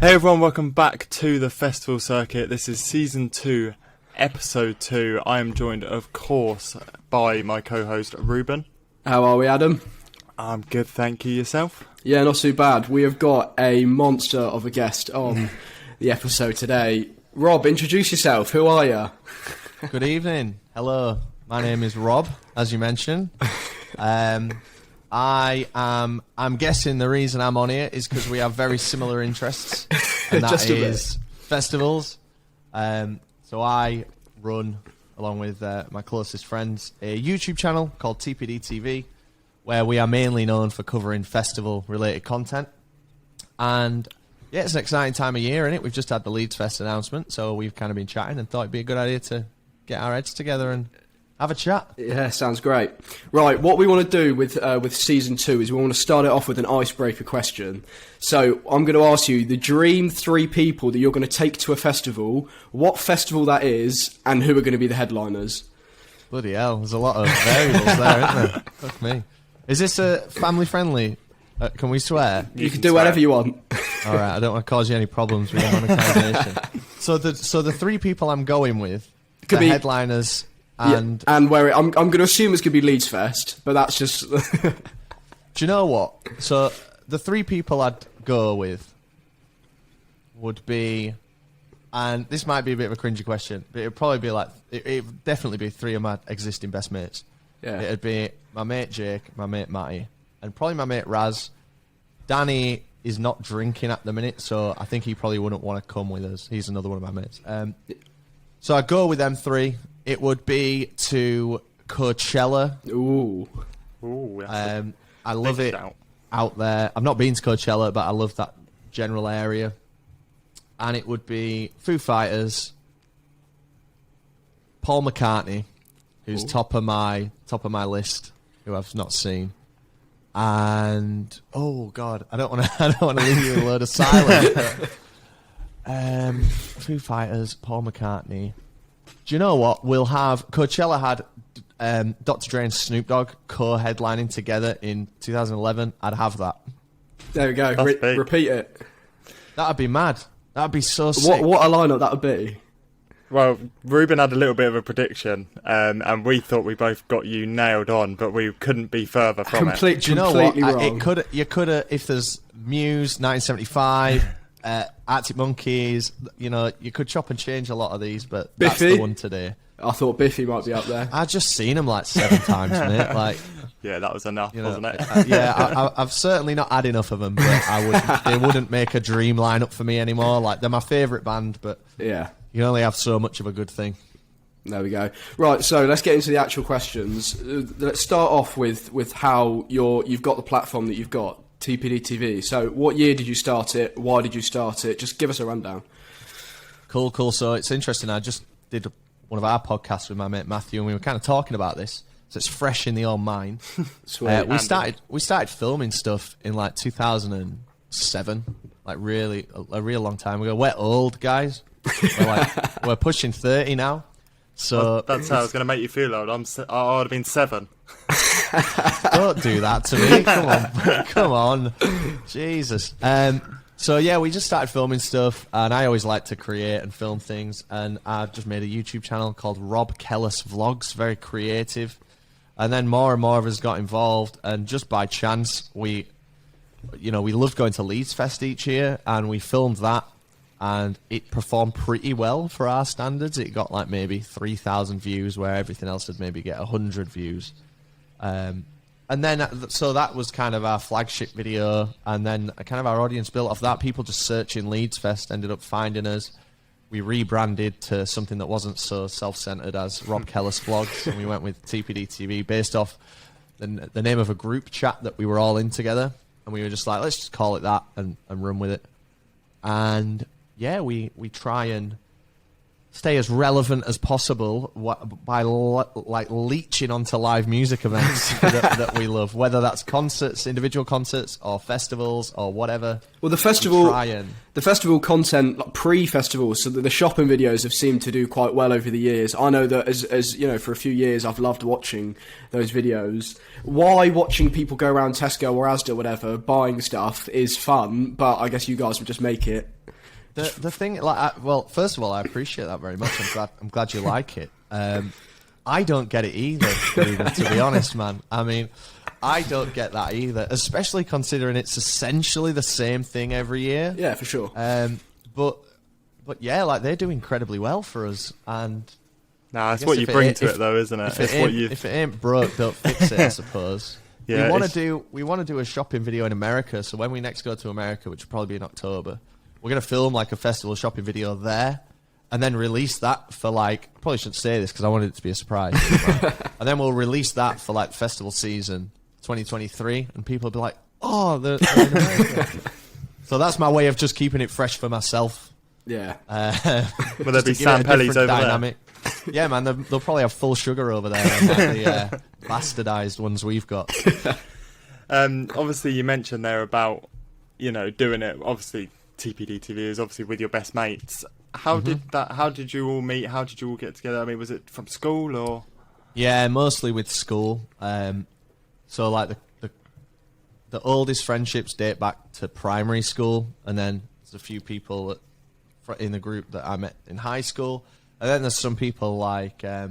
Hey everyone, welcome back to the festival circuit. This is season 2, episode 2. I am joined, of course, by my co-host Ruben. How are we, Adam? I'm good, thank you. Yourself? Yeah, not too bad. We have got a monster of a guest on the episode today. Rob, introduce yourself. Who are you? Good evening. Hello. My name is Rob, as you mentioned. I'm guessing the reason I'm on here is because we have very similar interests, and that is festivals. So I run, along with my closest friends, a YouTube channel called TPDTV, where we are mainly known for covering festival-related content. And yeah, it's an exciting time of year, isn't it? We've just had the Leeds Fest announcement, so we've kind of been chatting and thought it'd be a good idea to get our heads together and have a chat. Yeah, sounds great. Right, what we want to do with season 2 is we want to start it off with an icebreaker question. So I'm going to ask you the dream 3 people that you're going to take to a festival, what festival that is, and who are going to be the headliners. Bloody hell, there's a lot of variables there, isn't there? Fuck me. Is this a family-friendly? Can we swear? You can do whatever you want. All right, I don't want to cause you any problems with your monetisation. So the 3 people I'm going with, could be headliners. And where I'm going to assume it's going to be Leeds Fest, but that's just. Do you know what? So the 3 people I'd go with would be, and this might be a bit of a cringy question, but it'd probably be like it'd definitely be 3 of my existing best mates. Yeah. It'd be my mate Jake, my mate Matty, and probably my mate Raz. Danny is not drinking at the minute, so I think he probably wouldn't want to come with us. He's another one of my mates. So I'd go with them 3. It would be to Coachella. Ooh. I love it out there. I've not been to Coachella, but I love that general area. And it would be Foo Fighters, Paul McCartney, who's top of my list, who I've not seen. And oh god, I don't want to leave you in a load of silence. Foo Fighters, Paul McCartney. Do you know what? We'll have Coachella had Dr. Dre and Snoop Dogg co-headlining together in 2011. I'd have that. There we go. Repeat it. That'd be mad. That'd be so sick. What a lineup that would be. Well, Ruben had a little bit of a prediction, and we thought we both got you nailed on, but we couldn't be further from it. Do you know completely what? Wrong. You could have, if there's Muse, 1975... Arctic Monkeys, you know, you could chop and change a lot of these, but Biffy? That's the one today. I thought Biffy might be up there. I've just seen him like 7 times, mate. Like, yeah, that was enough, wasn't it? I've certainly not had enough of them, but they wouldn't make a dream lineup for me anymore. Like, they're my favourite band, but yeah, you can only have so much of a good thing. There we go. Right, so let's get into the actual questions. Let's start off with how you've got the platform that you've got. TPDTV. So what year did you start it? Why did you start it? Just give us a rundown. Cool. So it's interesting. I just did one of our podcasts with my mate Matthew, and we were kind of talking about this. So it's fresh in the old mind. Sweet. We started filming stuff in like 2007, like really a real long time ago. We're old guys. We're pushing 30 now. So that's how I was going to make you feel old. I would have been 7. Don't do that to me. Come on, Jesus. So yeah, we just started filming stuff, and I always like to create and film things, and I've just made a YouTube channel called Rob Kellas Vlogs, very creative. And then more and more of us got involved, and just by chance, we loved going to Leeds Fest each year, and we filmed that, and it performed pretty well for our standards. It got like maybe 3,000 views, where everything else would maybe get 100 views. And then, so that was kind of our flagship video, and then kind of our audience built off that. People just searching Leeds Fest ended up finding us. We rebranded to something that wasn't so self-centered as Rob Kellas Vlogs, and we went with TPDTV based off the name of a group chat that we were all in together, and we were just like, let's just call it that and run with it. And yeah, we try and stay as relevant as possible by like leeching onto live music events that we love, whether that's concerts, individual concerts, or festivals, or whatever. Well, the festival content, like pre-festival, so that the shopping videos have seemed to do quite well over the years. I know that as you know, for a few years, I've loved watching those videos. Why watching people go around Tesco or Asda, whatever, buying stuff is fun, but I guess you guys would just make it. The thing, like, well, first of all, I appreciate that very much. I'm glad you like it. I don't get it either, to be honest, man. I mean, I don't get that either, especially considering it's essentially the same thing every year. Yeah, for sure. But yeah, like, they do incredibly well for us, and nah, that's what you bring to it, though, isn't it? If it ain't broke, don't fix it, I suppose. Yeah, we want to do a shopping video in America. So when we next go to America, which will probably be in October, we're going to film like a festival shopping video there and then release that for like, I probably shouldn't say this because I wanted it to be a surprise. And then we'll release that for like festival season 2023 and people will be like, oh, they're in America. So that's my way of just keeping it fresh for myself. Yeah. Will there be Sam Pellies over dynamic there? Yeah, man, they'll probably have full sugar over there and like the bastardized ones we've got. Obviously, you mentioned there about, you know, doing it, obviously, TPDTV is obviously with your best mates. How did you all meet? How did you all get together? I mean, was it from school or? Yeah, mostly with school. So like the oldest friendships date back to primary school, and then there's a few people in the group that I met in high school, and then there's some people like I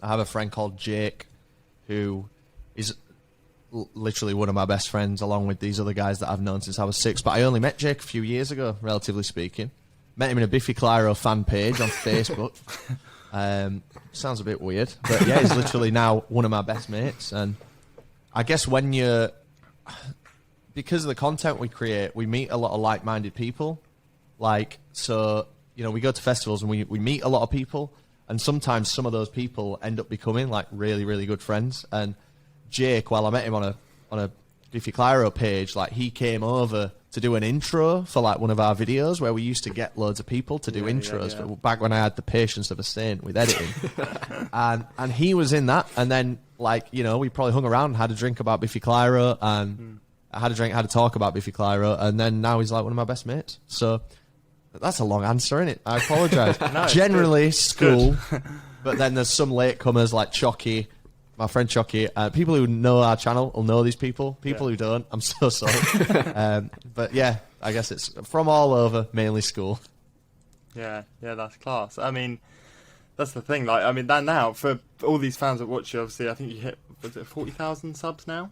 have a friend called Jake, who is literally one of my best friends, along with these other guys that I've known since I was 6. But I only met Jake a few years ago, relatively speaking. Met him in a Biffy Clyro fan page on Facebook. Sounds a bit weird, but yeah, he's literally now one of my best mates. And I guess because of the content we create, we meet a lot of like-minded people. Like, so, you know, we go to festivals and we meet a lot of people, and sometimes some of those people end up becoming like really, really good friends. And Jake, while I met him on a Biffy Clyro page, like, he came over to do an intro for like one of our videos where we used to get loads of people to do intros. Yeah. Back when I had the patience of a saint with editing. and he was in that, and then, like, you know, we probably hung around and had a drink about Biffy Clyro, and I had a talk about Biffy Clyro, and then now he's like one of my best mates. So that's a long answer, isn't it? I apologise. No, generally school, but then there's some latecomers like Chocky, my friend Chocky. People who know our channel will know these people. People who don't, I'm so sorry. But yeah, I guess it's from all over, mainly school. Yeah, that's class. I mean, that's the thing. Like, I mean, that now for all these fans that watch you, obviously, I think you hit, was it 40,000 subs now?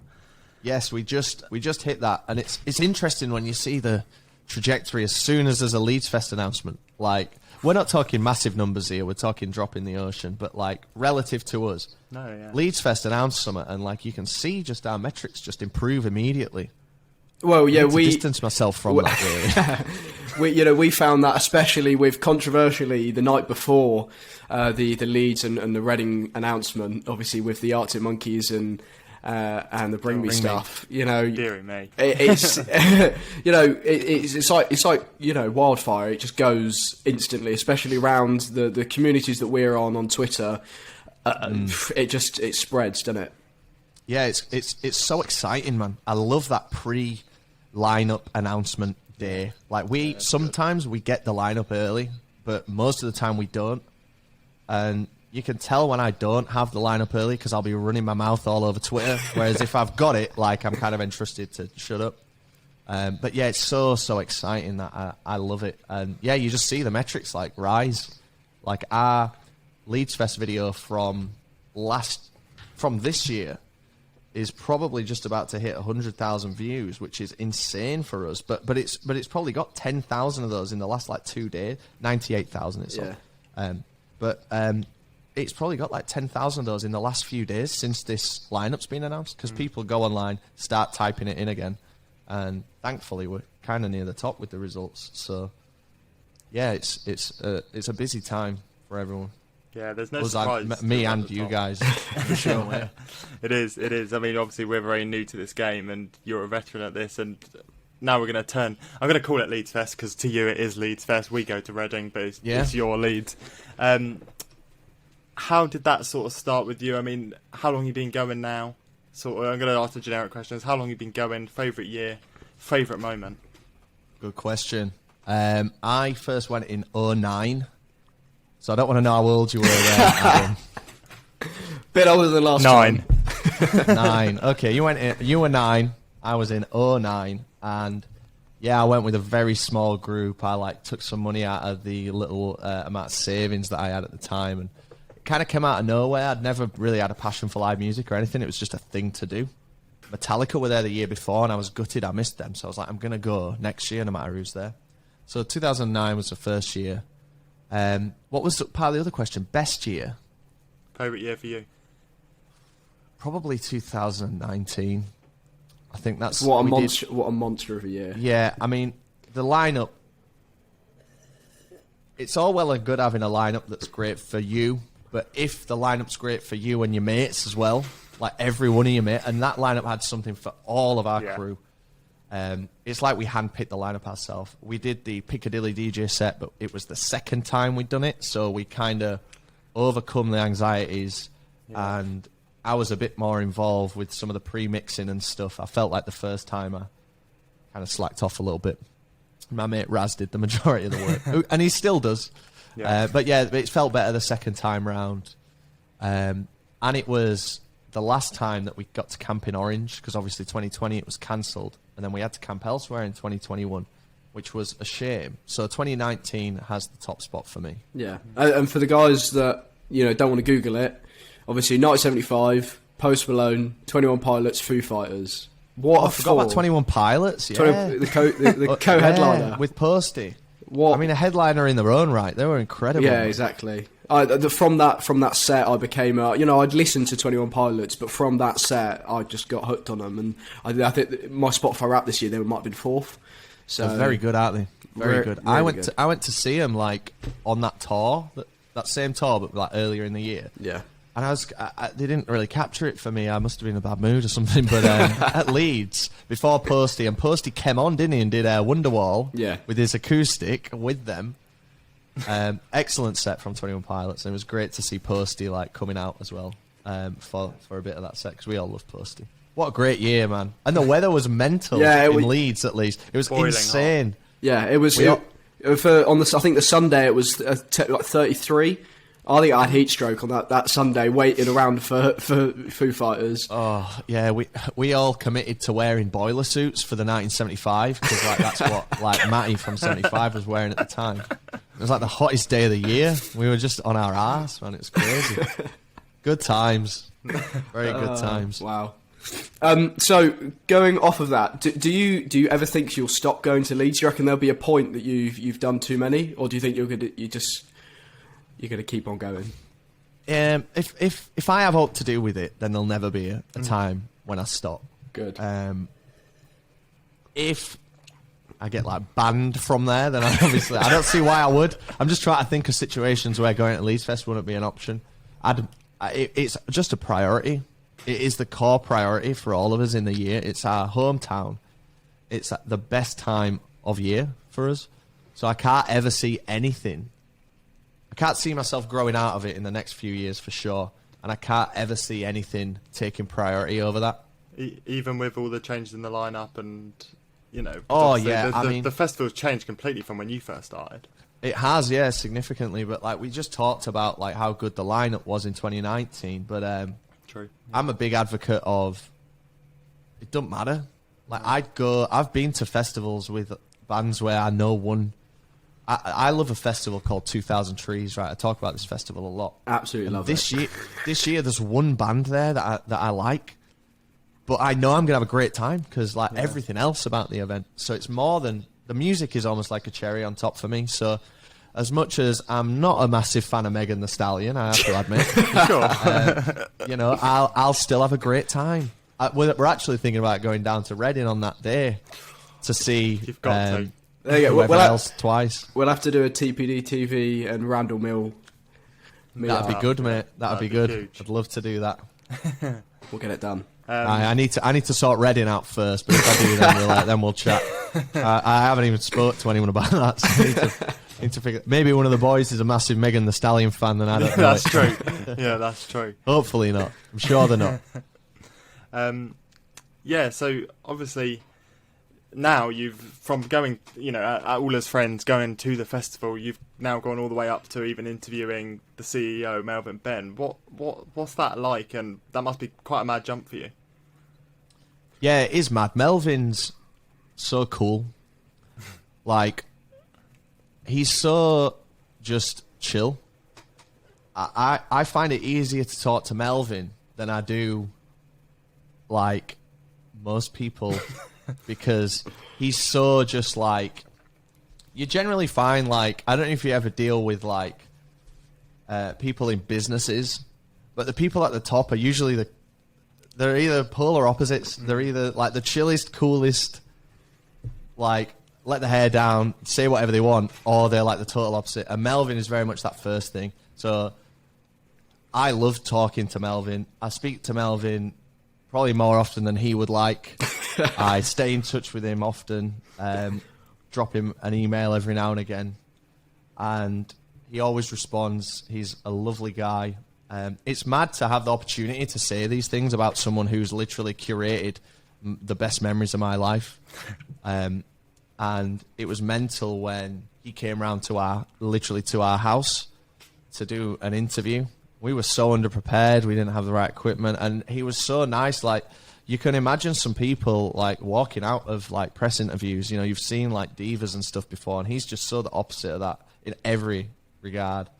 Yes, we just hit that, and it's interesting when you see the trajectory as soon as there's a Leeds Fest announcement. Like, we're not talking massive numbers here, we're talking drop in the ocean, but like relative to us, Leeds Fest announced something, and like you can see just our metrics just improve immediately. Well, yeah, we distance myself from that. Really. We found that especially with controversially the night before the Leeds and the Reading announcement, obviously with the Arctic Monkeys and the Bring Me stuff, you know. Deary me. It's you know, it's like you know, wildfire. It just goes instantly, especially around the communities that we're on Twitter. It spreads, doesn't it? Yeah, it's so exciting, man. I love that lineup announcement day. Like, sometimes we get the lineup early, but most of the time we don't. And you can tell when I don't have the lineup early because I'll be running my mouth all over Twitter. Whereas if I've got it, like, I'm kind of entrusted to shut up. But yeah, it's so exciting that I love it. And yeah, you just see the metrics like rise. Like, our Leeds Fest video from this year is probably just about to hit 100,000 views, which is insane for us. But it's probably got 10,000 of those in the last like 2 days. 98,000 it's on. But it's probably got like 10,000 of those in the last few days since this lineup's been announced, because people go online, start typing it in again, and thankfully we're kind of near the top with the results. So yeah, it's a busy time for everyone. Yeah, there's no surprise. Me and you guys, for sure. Yeah. It is. I mean, obviously we're very new to this game, and you're a veteran at this, and now we're going to turn. I'm going to call it Leeds Fest because to you it is Leeds Fest. We go to Reading, but it's your Leeds. How did that sort of start with you? I mean, how long have you been going now? I'm going to ask the generic questions. How long have you been going? Favourite year? Favourite moment? Good question. I first went in 2009, so I don't want to know how old you were there, Adam. Bit older than last 9. time. 9. Okay, you were 9. I was in 2009, and yeah, I went with a very small group. I took some money out of the little amount of savings that I had at the time, and it kind of came out of nowhere. I'd never really had a passion for live music or anything. It was just a thing to do. Metallica were there the year before, and I was gutted. I missed them, so I was like, I'm gonna go next year, no matter who's there. So 2009 was the first year. What was part of the other question? Best year? Favourite year for you? Probably 2019. I think that's What a monster of a year. Yeah, I mean, the lineup. It's all well and good having a lineup that's great for you, but if the lineup's great for you and your mates as well, like every one of your mates, and that lineup had something for all of our crew. It's like we handpicked the lineup ourselves. We did the Piccadilly DJ set, but it was the second time we'd done it, so we kind of overcome the anxieties, and I was a bit more involved with some of the pre-mixing and stuff. I felt like the first time I kind of slacked off a little bit. My mate Raz did the majority of the work, and he still does. Yeah. But yeah, it felt better the second time round. And it was the last time that we got to camp in Orange, because obviously 2020 it was cancelled, and then we had to camp elsewhere in 2021, which was a shame. So 2019 has the top spot for me. Yeah. And for the guys that don't want to Google it, obviously 1975, Post Malone, 21 Pilots, Foo Fighters. I forgot about 21 Pilots. Yeah, the co-headliner with Posty. I mean, a headliner in their own right. They were incredible. Yeah, exactly. From that set, I became I'd listened to 21 Pilots, but from that set, I just got hooked on them, and I think my Spotify rap this year they might have been 4th. So they're very good, aren't they? Very good. Really I went to see them on that tour, that same tour, but earlier in the year. Yeah. And they didn't really capture it for me. I must have been in a bad mood or something. But at Leeds, before Posty, and Posty came on, didn't he, and did Wonderwall with his acoustic with them. Excellent set from 21 Pilots, and it was great to see Posty coming out as well for a bit of that set, because we all love Posty. What a great year, man! And the weather was mental in Leeds, at least. It was insane. Hot. Yeah, it was. I think the Sunday it was 33. I think I had heat stroke on that Sunday, waiting around for Foo Fighters. Oh yeah, we all committed to wearing boiler suits for the 1975, because that's what Matty from 75 was wearing at the time. It was the hottest day of the year. We were just on our arse, man. It was crazy. Good times, very good times. Wow. So going off of that, do you ever think you'll stop going to Leeds? Do you reckon there'll be a point that you've done too many, or do you think you're gonna keep on going? If I have aught to do with it, then there'll never be a time when I stop. Good. If I get banned from there, then I don't see why I would. I'm just trying to think of situations where going to Leeds Fest wouldn't be an option. It's just a priority. It is the core priority for all of us in the year. It's our hometown. It's the best time of year for us. So I can't ever see anything. I can't see myself growing out of it in the next few years for sure. And I can't ever see anything taking priority over that. Even with all the changes in the lineup and, Oh, yeah. The festival's changed completely from when you first started. It has, yeah, significantly. But we just talked about how good the lineup was in 2019. But True. I'm a big advocate of it doesn't matter. I've been to festivals with bands where I know one. I love a festival called 2000 Trees, right? I talk about this festival a lot. Absolutely love it. This year, there's one band there that I like, but I know I'm gonna have a great time because everything else about the event. So it's more than the music is almost like a cherry on top for me. So as much as I'm not a massive fan of Megan Thee Stallion, I have to admit, sure, I'll still have a great time. We're actually thinking about going down to Reading on that day to see. You've got to. There you go. Else twice. We'll have to do a TPDTV and RandLMill. That'd be good, mate. That'd be good. Huge. I'd love to do that. We'll get it done. I need to sort Reading out first, but if I do, then we'll chat. I haven't even spoke to anyone about that. So need to figure. Maybe one of the boys is a massive Megan Thee Stallion fan, and I don't know. That's true. Yeah, that's true. Hopefully not. I'm sure they're not. Yeah, so obviously now you've, from going, all as friends, going to the festival, you've now gone all the way up to even interviewing the CEO, Melvin Benn. What's that like? And that must be quite a mad jump for you. Yeah, it is mad. Melvin's so cool. Like, he's so just chill. I find it easier to talk to Melvin than I do, like, most people, because he's so just like, you generally find, like, I don't know if you ever deal with, like, people in businesses, but the people at the top are usually they're either polar opposites. They're either like the chillest, coolest, like, let the hair down, say whatever they want, or they're like the total opposite. And Melvin is very much that first thing. So I love talking to Melvin. I speak to Melvin probably more often than he would like. I stay in touch with him often, drop him an email every now and again, and he always responds. He's a lovely guy. It's mad to have the opportunity to say these things about someone who's literally curated the best memories of my life. And it was mental when he came round to our house to do an interview. We were so underprepared. We didn't have the right equipment, and he was so nice. Like, you can imagine some people like walking out of like press interviews. You've seen like divas and stuff before, and he's just so the opposite of that in every regard.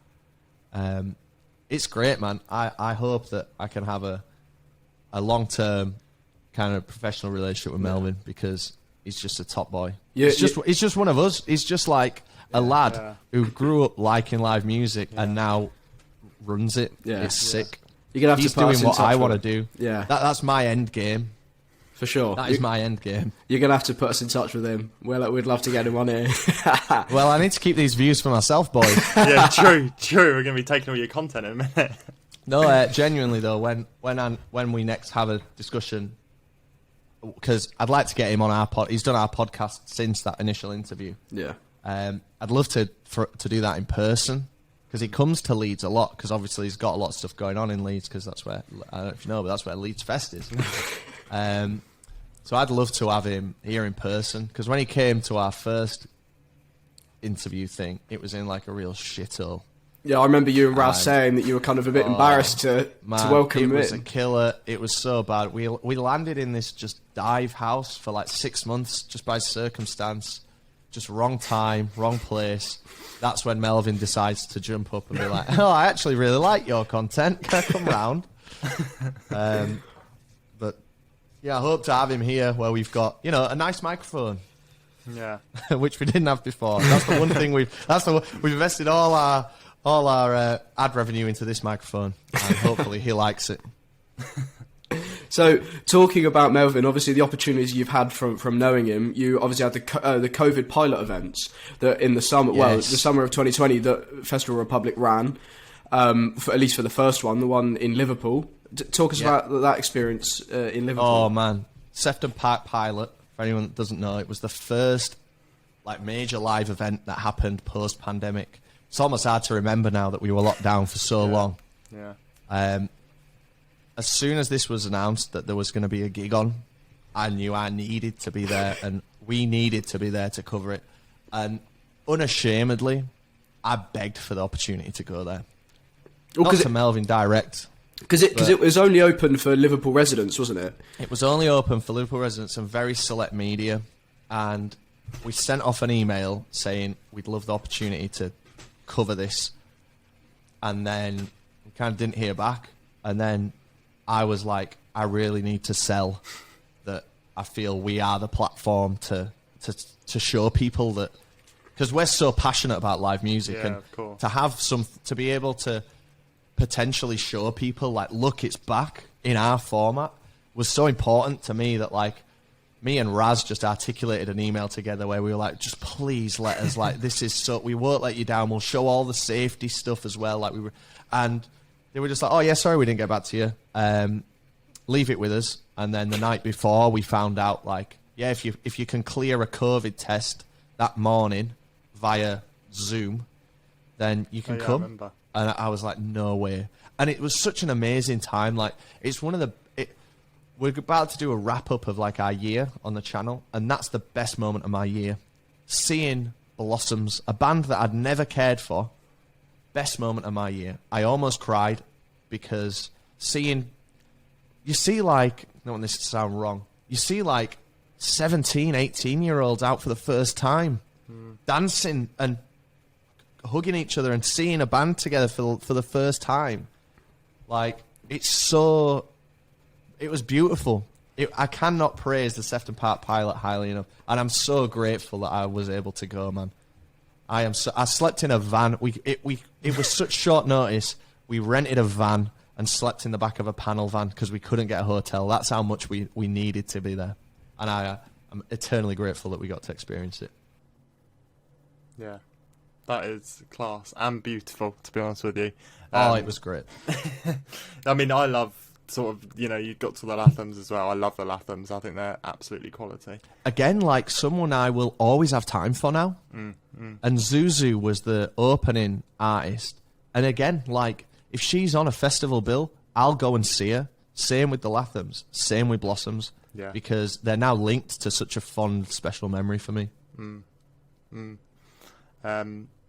It's great, man. I hope that I can have a long-term kind of professional relationship with Melvin, because he's just a top boy. Yeah, he's just one of us. He's just like a lad who grew up liking live music and now runs it. Yeah, it's sick. You're gonna have he's to put doing what I want to do. Yeah, that's my end game. For sure. That is my end game. You're going to have to put us in touch with him. We'd love to get him on here. Well, I need to keep these views for myself, boys. Yeah, true. We're going to be taking all your content in a minute. No, genuinely, though, when we next have a discussion, because I'd like to get him on our pod. He's done our podcast since that initial interview. Yeah. I'd love to do that in person, because he comes to Leeds a lot, because obviously he's got a lot of stuff going on in Leeds, because that's where, I don't know if you know, but that's where Leeds Fest is. So I'd love to have him here in person, because when he came to our first interview thing, it was in like a real shithole. Yeah, I remember you and Raz saying that you were kind of a bit embarrassed to welcome him in. It was a killer. It was so bad. We landed in this just dive house for like 6 months, just by circumstance, just wrong time, wrong place. That's when Melvin decides to jump up and be like, "Oh, I actually really like your content. Can I come round?" But yeah, I hope to have him here where we've got, a nice microphone. Yeah, which we didn't have before. That's the one thing we've invested all our ad revenue into this microphone, and hopefully he likes it. So, talking about Melvin, obviously the opportunities you've had from knowing him, you obviously had the COVID pilot events that in the summer, the summer of 2020, that Festival Republic ran, at least for the first one, the one in Liverpool. Talk us about that experience in Liverpool. Oh man, Sefton Park pilot. For anyone that doesn't know, it was the first major live event that happened post-pandemic. It's almost hard to remember now that we were locked down for so long. Yeah. As soon as this was announced that there was going to be a gig on, I knew I needed to be there, and we needed to be there to cover it. And unashamedly, I begged for the opportunity to go there. Not to Melvin direct. Because it was only open for Liverpool residents, wasn't it? It was only open for Liverpool residents and very select media. And we sent off an email saying we'd love the opportunity to cover this. And then we kind of didn't hear back. And then I was like, I really need to sell that I feel we are the platform to show people that, because we're so passionate about live music, and to have to be able to potentially show people look, it's back in our format was so important to me that me and Raz just articulated an email together where we were like, just please let us, this is so, we won't let you down, we'll show all the safety stuff as well, and they were just like, oh yeah, sorry we didn't get back to you, leave it with us. And then the night before we found out yeah, if you can clear a COVID test that morning via Zoom, then you can I come. remember. And I was like, no way. And it was such an amazing time. Like, it's one of the... we're about to do a wrap-up of, like, our year on the channel, and that's the best moment of my year. Seeing Blossoms, a band that I'd never cared for, best moment of my year. I almost cried because you see, like... I don't want this to sound wrong. You see, like, 17, 18-year-olds out for the first time, dancing and hugging each other and seeing a band together for the first time. Like, it was beautiful. I cannot praise the Sefton Park Pilot highly enough, and I'm so grateful that I was able to go, man. I slept in a van. It was such short notice. We rented a van and slept in the back of a panel van because we couldn't get a hotel. That's how much we needed to be there, and I'm eternally grateful that we got to experience it. Yeah, that is class and beautiful, to be honest with you. It was great. I mean, I love sort of, you got to the Lathams as well. I love the Lathams. I think they're absolutely quality. Again, like, someone I will always have time for now. And Zuzu was the opening artist. And again, like, if she's on a festival bill, I'll go and see her. Same with the Lathams. Same with Blossoms. Yeah. Because they're now linked to such a fond, special memory for me. I'm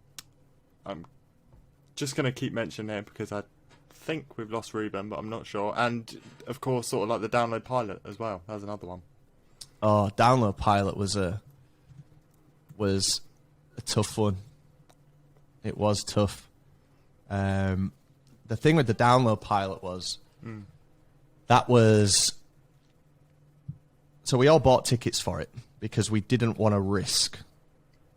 just going to keep mentioning it because I think we've lost Ruben, but I'm not sure. And, of course, sort of like the Download Pilot as well. That was another one. Oh, Download Pilot was a tough one. It was tough. The thing with the Download Pilot was that was... So we all bought tickets for it because we didn't want to risk.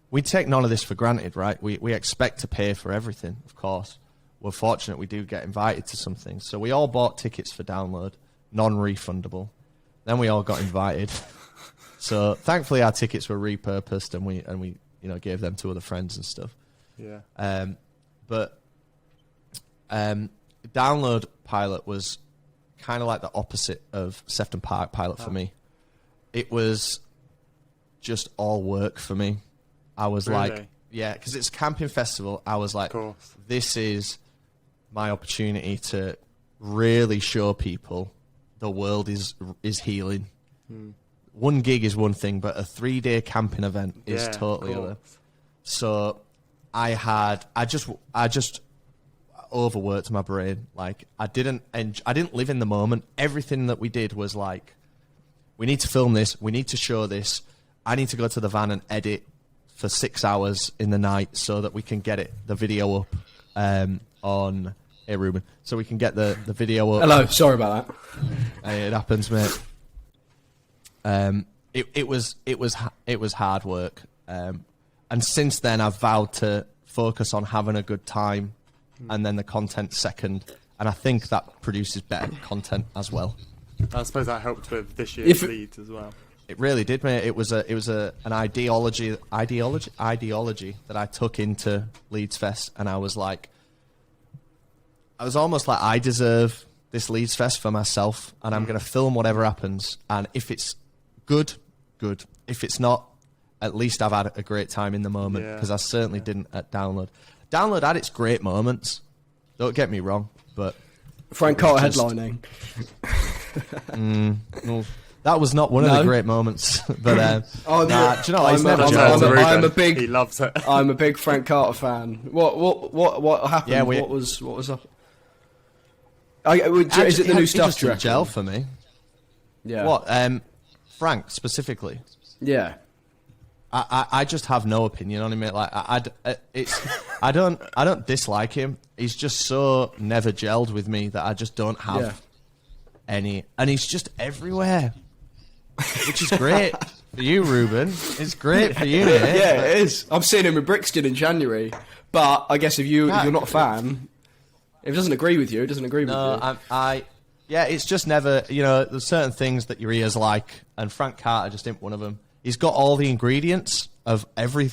We take none of this for granted, right? We expect to pay for everything, of course. We're fortunate we do get invited to some things. So we all bought tickets for Download, non-refundable. Then we all got invited. So thankfully our tickets were repurposed and we gave them to other friends and stuff. Yeah. But Download Pilot was kind of like the opposite of Sefton Park Pilot for me. It was just all work for me. I was Really? like, yeah, because it's a camping festival. I was like, this is my opportunity to really show people the world is healing. One gig is one thing, but a 3-day camping event is totally other. So I just overworked my brain. Like, I didn't live in the moment. Everything that we did was like, we need to film this, we need to show this, I need to go to the van and edit for 6 hours in the night so that we can get the video up on... Hey, Ruben. So we can get the video up. Hello, sorry about that. It happens, mate. It was hard work. And since then, I've vowed to focus on having a good time and then the content second. And I think that produces better content as well. I suppose that helped with this year's Leeds as well. It really did, mate. It was an ideology that I took into Leeds Fest, and I was almost like, I deserve this Leeds Fest for myself, and I'm going to film whatever happens. And if it's good, good. If it's not, at least I've had a great time in the moment, because I certainly didn't at Download. Download had its great moments. Don't get me wrong, but Frank Carter headlining. Well, that was not one of the great moments, but do you know what? I'm a big. He loves it. I'm a big Frank Carter fan. What happened? Yeah, what was up? Is it the new stuff? Just a gel for me. Yeah. What? Frank specifically. Yeah. I just have no opinion on him, mate. Like I don't dislike him. He's just so never gelled with me that I just don't have any, and he's just everywhere, which is great for you, Ruben. It's great for you, mate. Yeah, it is. I'm seeing him in Brixton in January, but I guess if you're not a fan, if it doesn't agree with you, it doesn't agree with you. Yeah, it's just never. There's certain things that your ears like, and Frank Carter just ain't one of them. He's got all the ingredients of every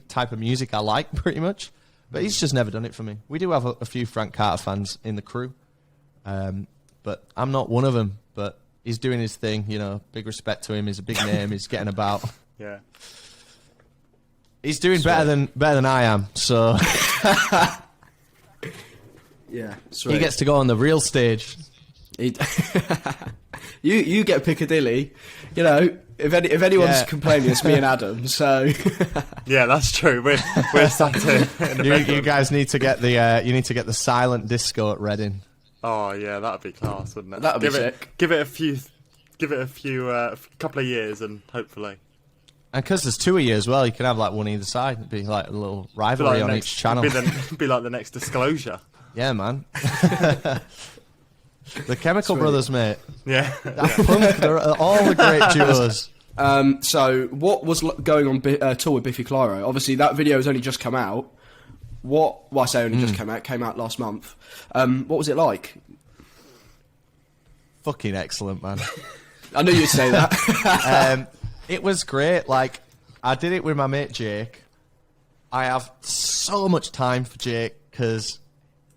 type of music I like, pretty much, but he's just never done it for me. We do have a few Frank Carter fans in the crew, but I'm not one of them. But he's doing his thing. You know, big respect to him. He's a big name. He's getting about. Yeah. He's doing better than I am. So Yeah, sweet. he gets to go on the real stage. You get Piccadilly. You know, if anyone's complaining, it's me and Adam. So Yeah, that's true. We're sat here. In the You guys need to get the silent disco at Reading. Oh yeah, that'd be class, wouldn't it? That'd be sick. Give it a few couple of years, and hopefully. And because there's 2 of you as well, you can have like one either side. It'd be like a little rivalry on each channel. Be like the next Disclosure. Yeah, man. The Chemical Sweet. Brothers, mate. Yeah. Daft Punk, they're all the great duos. So what was going on tour with Biffy Clyro? Obviously, that video has only just come out. Well, I say only just came out last month. What was it like? Fucking excellent, man. I knew you'd say that. It was great. Like, I did it with my mate Jake. I have so much time for Jake because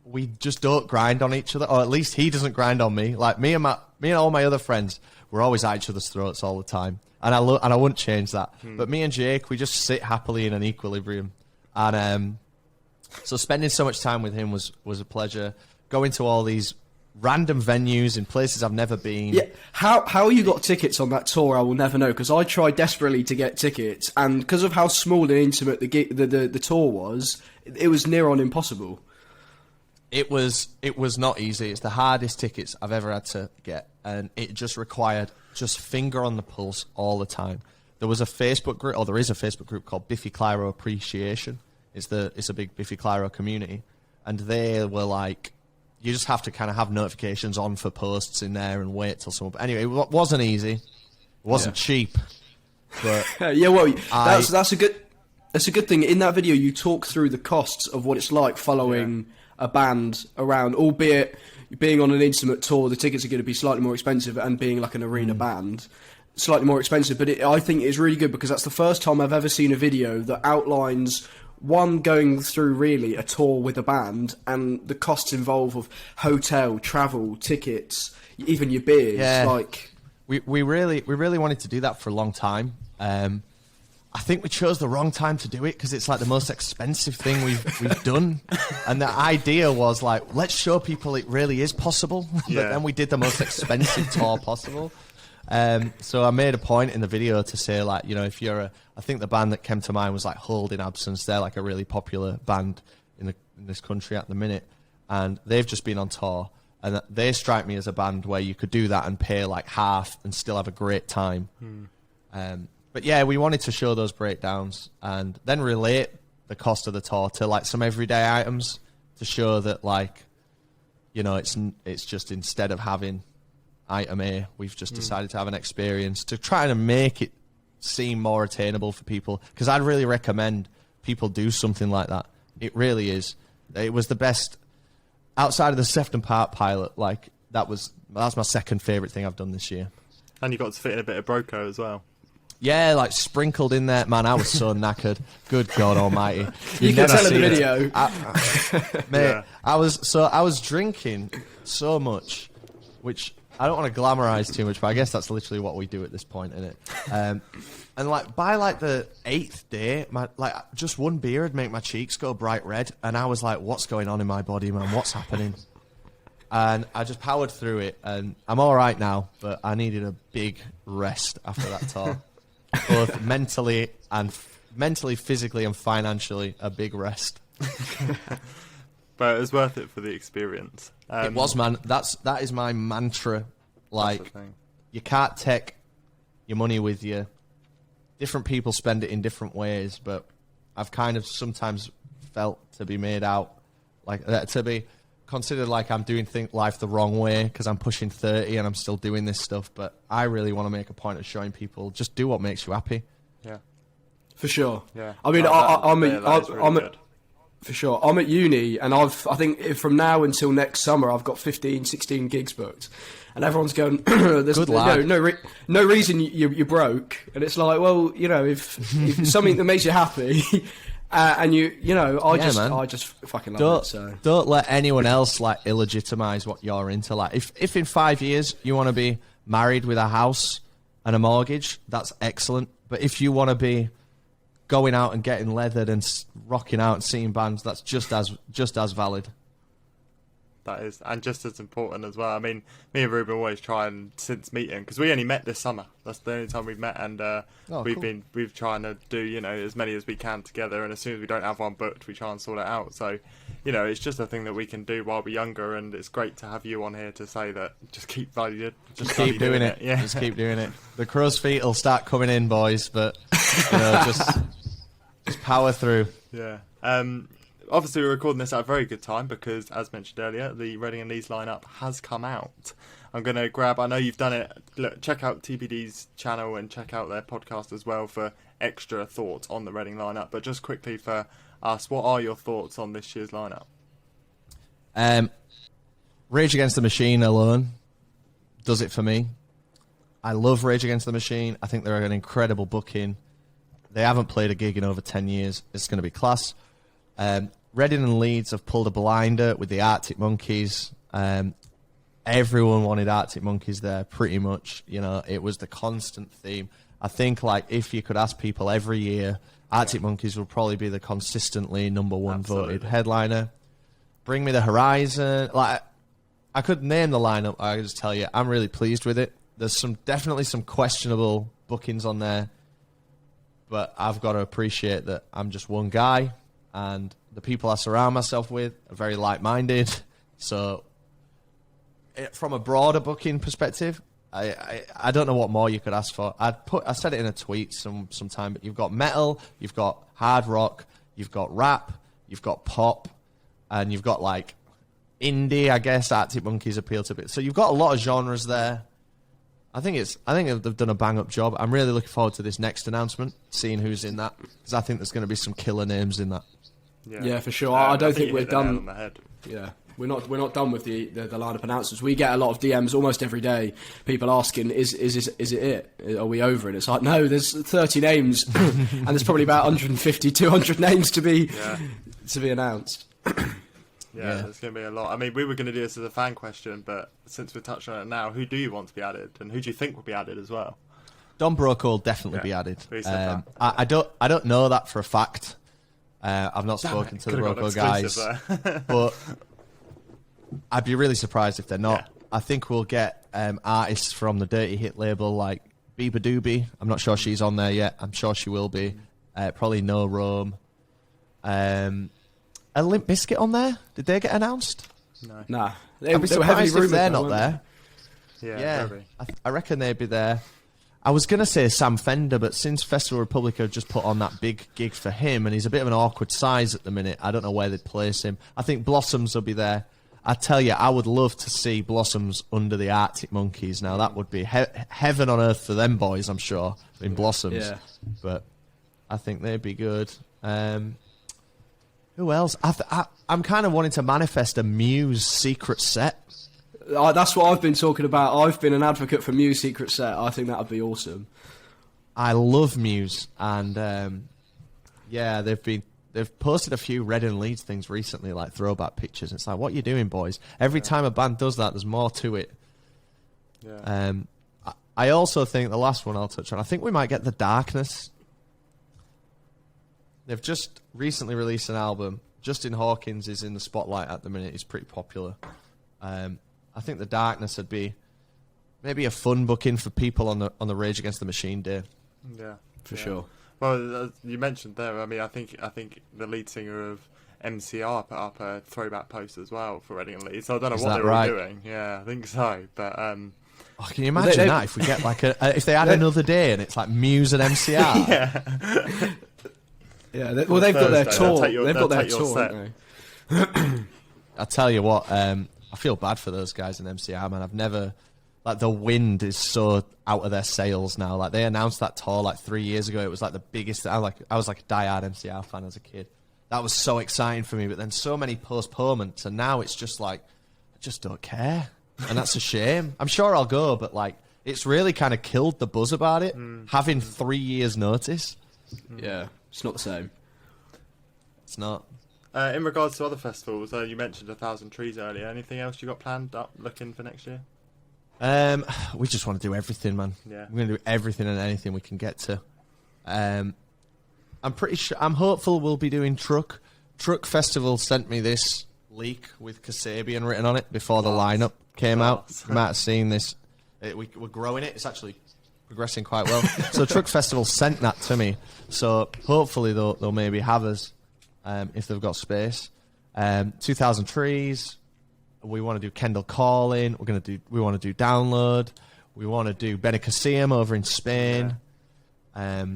we just don't grind on each other, or at least he doesn't grind on me. Like me and all my other friends, we're always at each other's throats all the time, and I wouldn't change that. But me and Jake, we just sit happily in an equilibrium, and so spending so much time with him was a pleasure. Going to all these random venues in places I've never been. Yeah, how you got tickets on that tour, I will never know, because I tried desperately to get tickets, and because of how small and intimate the tour was, it was near on impossible. It was not easy. It's the hardest tickets I've ever had to get, and it just required just finger on the pulse all the time. There was a Facebook group, or there is a Facebook group called Biffy Clyro Appreciation. It's a big Biffy Clyro community, and they were like, you just have to kind of have notifications on for posts in there and wait till someone. But anyway, it wasn't easy. It wasn't cheap. But Yeah, well, that's a good thing. In that video, you talk through the costs of what it's like following a band around, albeit being on an intimate tour, the tickets are going to be slightly more expensive, and being like an arena band, slightly more expensive. But I think it's really good because that's the first time I've ever seen a video that outlines going through really a tour with a band and the costs involved of hotel, travel, tickets, even your beers. Yeah. Like we really wanted to do that for a long time. I think we chose the wrong time to do it because it's like the most expensive thing we've done. And the idea was like, let's show people it really is possible. But then we did the most expensive tour possible. So I made a point in the video to say, like, you know, if you're I think the band that came to mind was like Hold in Absence. They're like a really popular band in this country at the minute, and they've just been on tour, and they strike me as a band where you could do that and pay like half and still have a great time. But yeah, we wanted to show those breakdowns and then relate the cost of the tour to like some everyday items to show that, like, you know, it's just instead of having item A, we've just decided to have an experience to try and make it seem more attainable for people. Because I'd really recommend people do something like that. It really is. It was the best outside of the Sefton Park pilot. Like that's my second favourite thing I've done this year. And you got to fit in a bit of Broco as well. Yeah, like sprinkled in there. Man, I was so knackered. Good God Almighty! You can tell in the video, mate. I was drinking so much, which I don't want to glamorise too much, but I guess that's literally what we do at this point, isn't it? And like by like the 8th day, just one beer would make my cheeks go bright red, and I was like, "What's going on in my body, man? What's happening?" And I just powered through it, and I'm all right now. But I needed a big rest after that tour, both mentally, physically, and financially, a big rest. But it was worth it for the experience. It was, man. That is my mantra. Like, you can't take your money with you. Different people spend it in different ways, but I've kind of sometimes felt to be made out like to be considered like I'm doing life the wrong way because I'm pushing 30 and I'm still doing this stuff. But I really want to make a point of showing people just do what makes you happy. Yeah, for sure. Yeah, I mean, for sure. I'm at uni, and I think from now until next summer, I've got 15, 16 gigs booked, and everyone's going, "There's no reason you're broke," and it's like, well, you know, if something that makes you happy, and I just fucking love it. So don't let anyone else like illegitimize what you're into. Like, if in 5 years you want to be married with a house and a mortgage, that's excellent. But if you want to be going out and getting leathered and rocking out and seeing bands, that's just as valid. That is, and just as important as well. I mean, me and Ruben always try and, since meeting, because we only met this summer. That's the only time we've met, and we've trying to do, you know, as many as we can together. And as soon as we don't have one booked, we try and sort it out. So, you know, it's just a thing that we can do while we're younger, and it's great to have you on here to say that. Just keep doing it. Yeah, just keep doing it. The crow's feet will start coming in, boys, but you know, just power through. Yeah. Obviously, we're recording this at a very good time because, as mentioned earlier, the Reading and Leeds lineup has come out. I'm going to grab, I know you've done it, look, check out TPD's channel and check out their podcast as well for extra thoughts on the Reading lineup. But just quickly for us, what are your thoughts on this year's lineup? Rage Against the Machine alone does it for me. I love Rage Against the Machine. I think they're an incredible booking. They haven't played a gig in over 10 years. It's going to be class. Reading and Leeds have pulled a blinder with the Arctic Monkeys. Everyone wanted Arctic Monkeys there, pretty much. You know, it was the constant theme. I think, like, if you could ask people every year, Arctic Monkeys would probably be the consistently number one voted headliner. Bring Me the Horizon. Like, I could name the lineup. I could just tell you, I'm really pleased with it. There's definitely some questionable bookings on there, but I've got to appreciate that I'm just one guy, and the people I surround myself with are very like-minded. So, from a broader booking perspective, I don't know what more you could ask for. I said it in a tweet sometime, but you've got metal, you've got hard rock, you've got rap, you've got pop, and you've got like indie. I guess Arctic Monkeys appeal to it. So you've got a lot of genres there. I think they've done a bang-up job. I'm really looking forward to this next announcement, seeing who's in that, because I think there's going to be some killer names in that. Yeah, for sure. I don't think we're done. On the head. Yeah, we're not done with the lineup announcements. We get a lot of DMs almost every day. People asking, "Is it? Are we over it?" It's like, no, there's 30 names, and there's probably about 150, 200 names to be announced. Yeah, there's going to be a lot. I mean, we were going to do this as a fan question, but since we're touching on it now, who do you want to be added, and who do you think will be added as well? Don Brokaw will definitely be added. I don't know that for a fact. I've not spoken to the Brokaw guys, but I'd be really surprised if they're not. Yeah. I think we'll get artists from the Dirty Hit label like Biba Doobie. I'm not sure she's on there yet. I'm sure she will be. Probably No Rome. A Limp Bizkit on there? Did they get announced? No. Nah. I'd be surprised if they're not there. Yeah. I reckon they'd be there. I was going to say Sam Fender, but since Festival Republica just put on that big gig for him, and he's a bit of an awkward size at the minute, I don't know where they'd place him. I think Blossoms will be there. I tell you, I would love to see Blossoms under the Arctic Monkeys. Now, that would be heaven on earth for them boys, I'm sure, in Blossoms. Yeah. But I think they'd be good. Who else? I'm kind of wanting to manifest a Muse secret set. That's what I've been talking about. I've been an advocate for Muse secret set. I think that would be awesome. I love Muse, and they've posted a few Red and Leeds things recently, like throwback pictures. It's like, what are you doing, boys? Every time a band does that, there's more to it. Yeah. I also think the last one I'll touch on, I think we might get The Darkness. They've just recently released an album. Justin Hawkins is in the spotlight at the minute. He's pretty popular. I think The Darkness would be maybe a fun booking for people on the Rage Against the Machine day. Yeah, for sure. Well, you mentioned there. I mean, I think the lead singer of MCR put up a throwback post as well for Reading and Leeds. So I don't know what they were doing. Yeah, I think so. But can you imagine that if we get like if they had another day and it's like Muse and MCR? Yeah. Yeah. They've got their tour. They've got their tour, haven't they? I tell you what. I feel bad for those guys in MCR, man. I've never... Like, the wind is so out of their sails now. Like, they announced that tour, like, 3 years ago. It was, like, the biggest... I was like a diehard MCR fan as a kid. That was so exciting for me, but then so many postponements, and now it's just, like, I just don't care. And that's a shame. I'm sure I'll go, but, like, it's really kind of killed the buzz about it, having 3 years' notice. Yeah, it's not the same. It's not. In regards to other festivals, you mentioned 1,000 Trees earlier. Anything else you got planned up looking for next year? We just want to do everything, man. Yeah. We're going to do everything and anything we can get to. I'm pretty sure. I'm hopeful we'll be doing Truck. Truck Festival sent me this leak with Kasabian written on it before the lineup came out. You might have seen this. We're growing it. It's actually progressing quite well. So Truck Festival sent that to me. So hopefully they'll maybe have us if they've got space. 2,000 Trees. We want to do Kendall Calling. We want to do Download. We want to do Benicassim over in Spain. Yeah.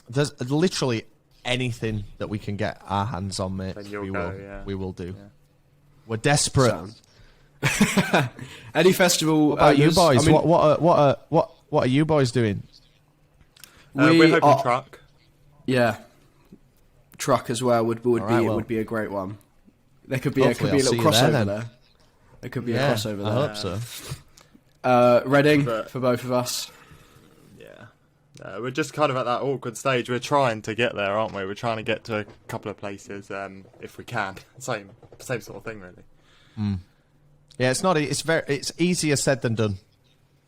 There's literally anything that we can get our hands on, mate. We will do. Yeah. We're desperate. Any festival? What about you boys? I mean, what are you boys doing? We're hoping Truck. Yeah, Truck as well would be a great one. There could be a little crossover there. There could be a crossover there. I hope so. Reading for both of us. Yeah, we're just kind of at that awkward stage. We're trying to get there, aren't we? We're trying to get to a couple of places if we can. Same sort of thing, really. Mm. Yeah, it's not. It's easier said than done.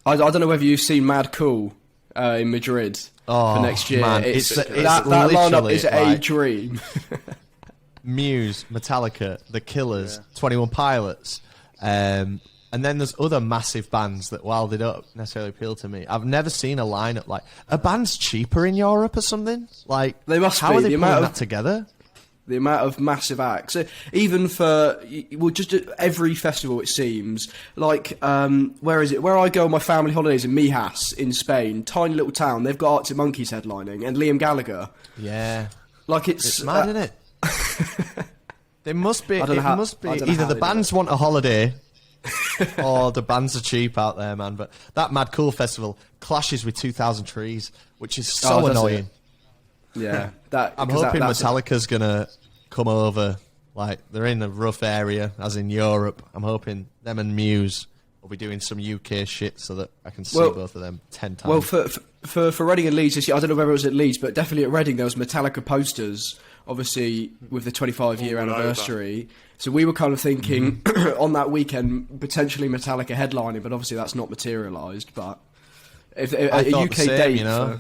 I don't know whether you've seen Mad Cool in Madrid for next year. Man, that lineup is a dream. Muse, Metallica, The Killers, 21 Pilots, and then there's other massive bands that, while they don't necessarily appeal to me, I've never seen a lineup like a band's cheaper in Europe or something. Like they must. How are they putting that together? The amount of massive acts, even for just every festival, it seems like where is it? Where I go on my family holidays in Mijas in Spain, tiny little town. They've got Arctic Monkeys headlining and Liam Gallagher. Yeah, like it's mad, isn't it? There must be. Either the bands want a holiday, or the bands are cheap out there, man. But that Mad Cool Festival clashes with 2,000 Trees, which is so annoying. Yeah, I'm hoping Metallica's gonna come over. Like they're in a rough area, as in Europe. I'm hoping them and Muse will be doing some UK shit so that I can see both of them 10 times. Well, for Reading and Leeds this year, I don't know whether it was at Leeds, but definitely at Reading there was Metallica posters, obviously with the 25-year anniversary. So we were kind of thinking on that weekend potentially Metallica headlining, but obviously that's not materialised. But if a UK date, you know.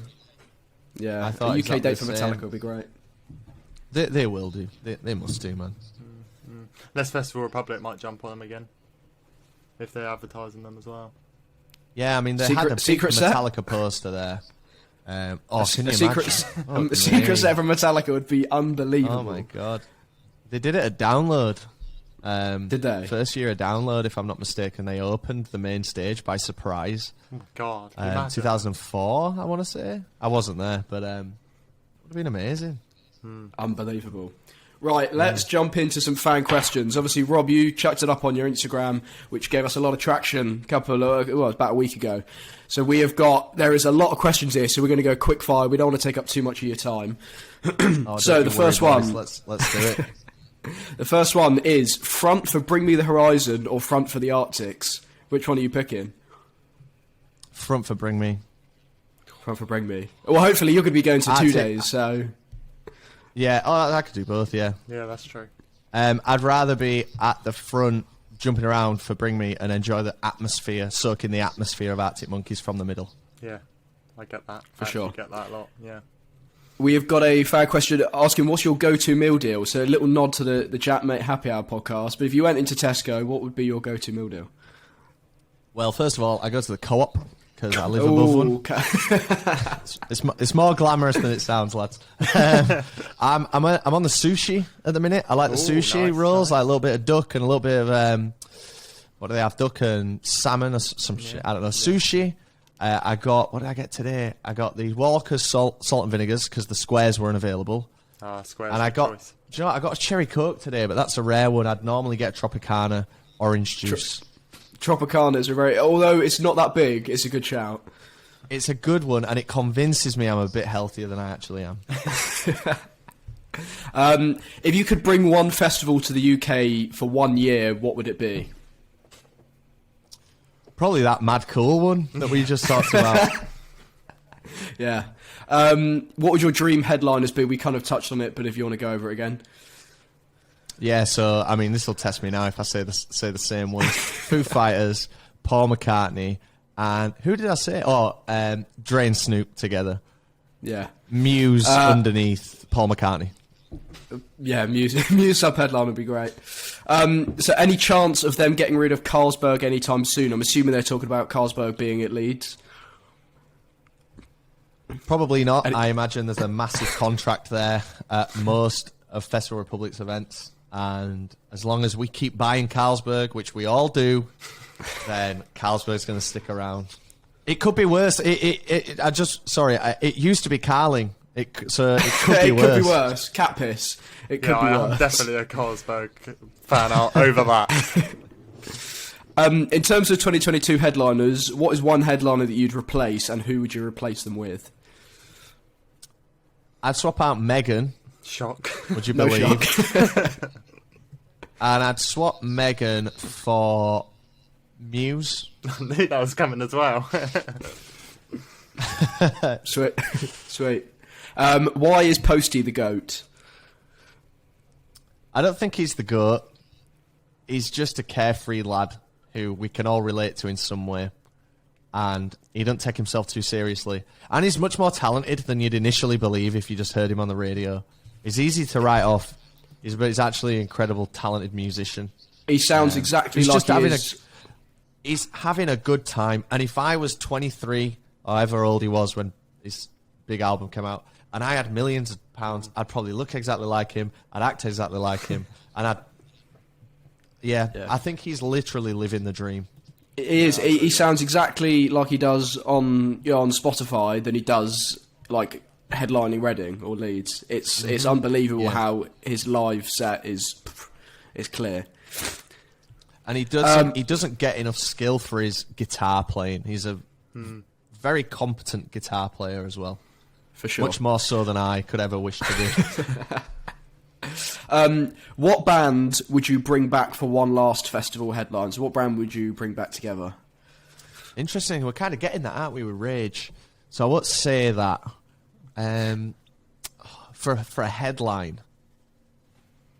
Yeah, a UK date for Metallica would be great. They will do. They must do, man. Less Festival Republic might jump on them again if they're advertising them as well. Yeah, I mean they had a big Metallica poster there. Can you imagine? Secret set from Metallica would be unbelievable. Oh my god, they did it at Download. Did they? First year at Download, if I'm not mistaken, they opened the main stage by surprise. Oh God, 2004, I want to say. I wasn't there, but it would have been amazing. Unbelievable. Right, let's jump into some fan questions. Obviously, Rob, you chucked it up on your Instagram, which gave us a lot of traction about a week ago. So there is a lot of questions here, so we're going to go quick fire. We don't want to take up too much of your time. So the first one... Let's do it. The first one is front for Bring Me the Horizon or front for the Arctics. Which one are you picking? Front for Bring Me. Front for Bring Me. Well, hopefully you're going to be going to 2 days, so... Yeah, I could do both, yeah. Yeah, that's true. I'd rather be at the front, jumping around for Bring Me and enjoy the atmosphere, soak in the atmosphere of Arctic Monkeys from the middle. Yeah, I get that. For sure. I get that a lot, yeah. We have got a fan question asking, what's your go-to meal deal? So a little nod to the Jack Mate Happy Hour podcast. But if you went into Tesco, what would be your go-to meal deal? Well, first of all, I go to the Co-op because I live above one. Okay. It's more glamorous than it sounds, lads. I'm on the sushi at the minute. I like the sushi rolls, like a little bit of duck and a little bit of what do they have? Duck and salmon or some shit. I don't know. Sushi. I got, what did I get today? I got the Walker's salt and vinegars because the squares weren't available. Squares. And I got, do you know what? I got a cherry Coke today, but that's a rare one. I'd normally get Tropicana orange juice. Tropicana is although it's not that big, it's a good shout. It's a good one, and it convinces me I'm a bit healthier than I actually am. If you could bring one festival to the UK for 1 year, what would it be? Probably that Mad Cool one that we just talked about. Yeah. What would your dream headliners be? We kind of touched on it, but if you want to go over it again. Yeah, so, I mean, this will test me now if I say the same ones. Foo Fighters, Paul McCartney, and who did I say? Oh, Dre and Snoop together. Yeah. Muse underneath Paul McCartney. Yeah, Muse sub-headline would be great. So any chance of them getting rid of Carlsberg anytime soon? I'm assuming they're talking about Carlsberg being at Leeds. Probably not. I imagine there's a massive contract there at most of Festival Republic's events, and as long as we keep buying Carlsberg, which we all do, then Carlsberg's going to stick around. It could be worse. It used to be Carling. So it could be worse. Could be worse. Cat piss. It could be worse. I'm definitely a Carlsberg fan over that. In terms of 2022 headliners, what is one headliner that you'd replace, and who would you replace them with? I'd swap out Megan. Shock. Would you No believe? shock. And I'd swap Megan for Muse. I knew that was coming as well. Sweet. Sweet. Why is Posty the GOAT? I don't think he's the GOAT. He's just a carefree lad who we can all relate to in some way. And he doesn't take himself too seriously. And he's much more talented than you'd initially believe if you just heard him on the radio. He's easy to write off, but he's actually an incredible, talented musician. He sounds exactly he's like just he having is. He's having a good time. And if I was 23, or however old he was when his big album came out, and I had millions of pounds, I'd probably look exactly like him, I'd act exactly like him, and I think he's literally living the dream. He is. He sounds exactly like he does on on Spotify than he does like headlining Reading or Leeds. It's unbelievable how his live set is clear. And he doesn't get enough skill for his guitar playing. He's a very competent guitar player as well. For sure. Much more so than I could ever wish to do. What band would you bring back for one last festival headline? So what band would you bring back together? Interesting. We're kind of getting that, aren't we, with Rage? So I would say that for a headline.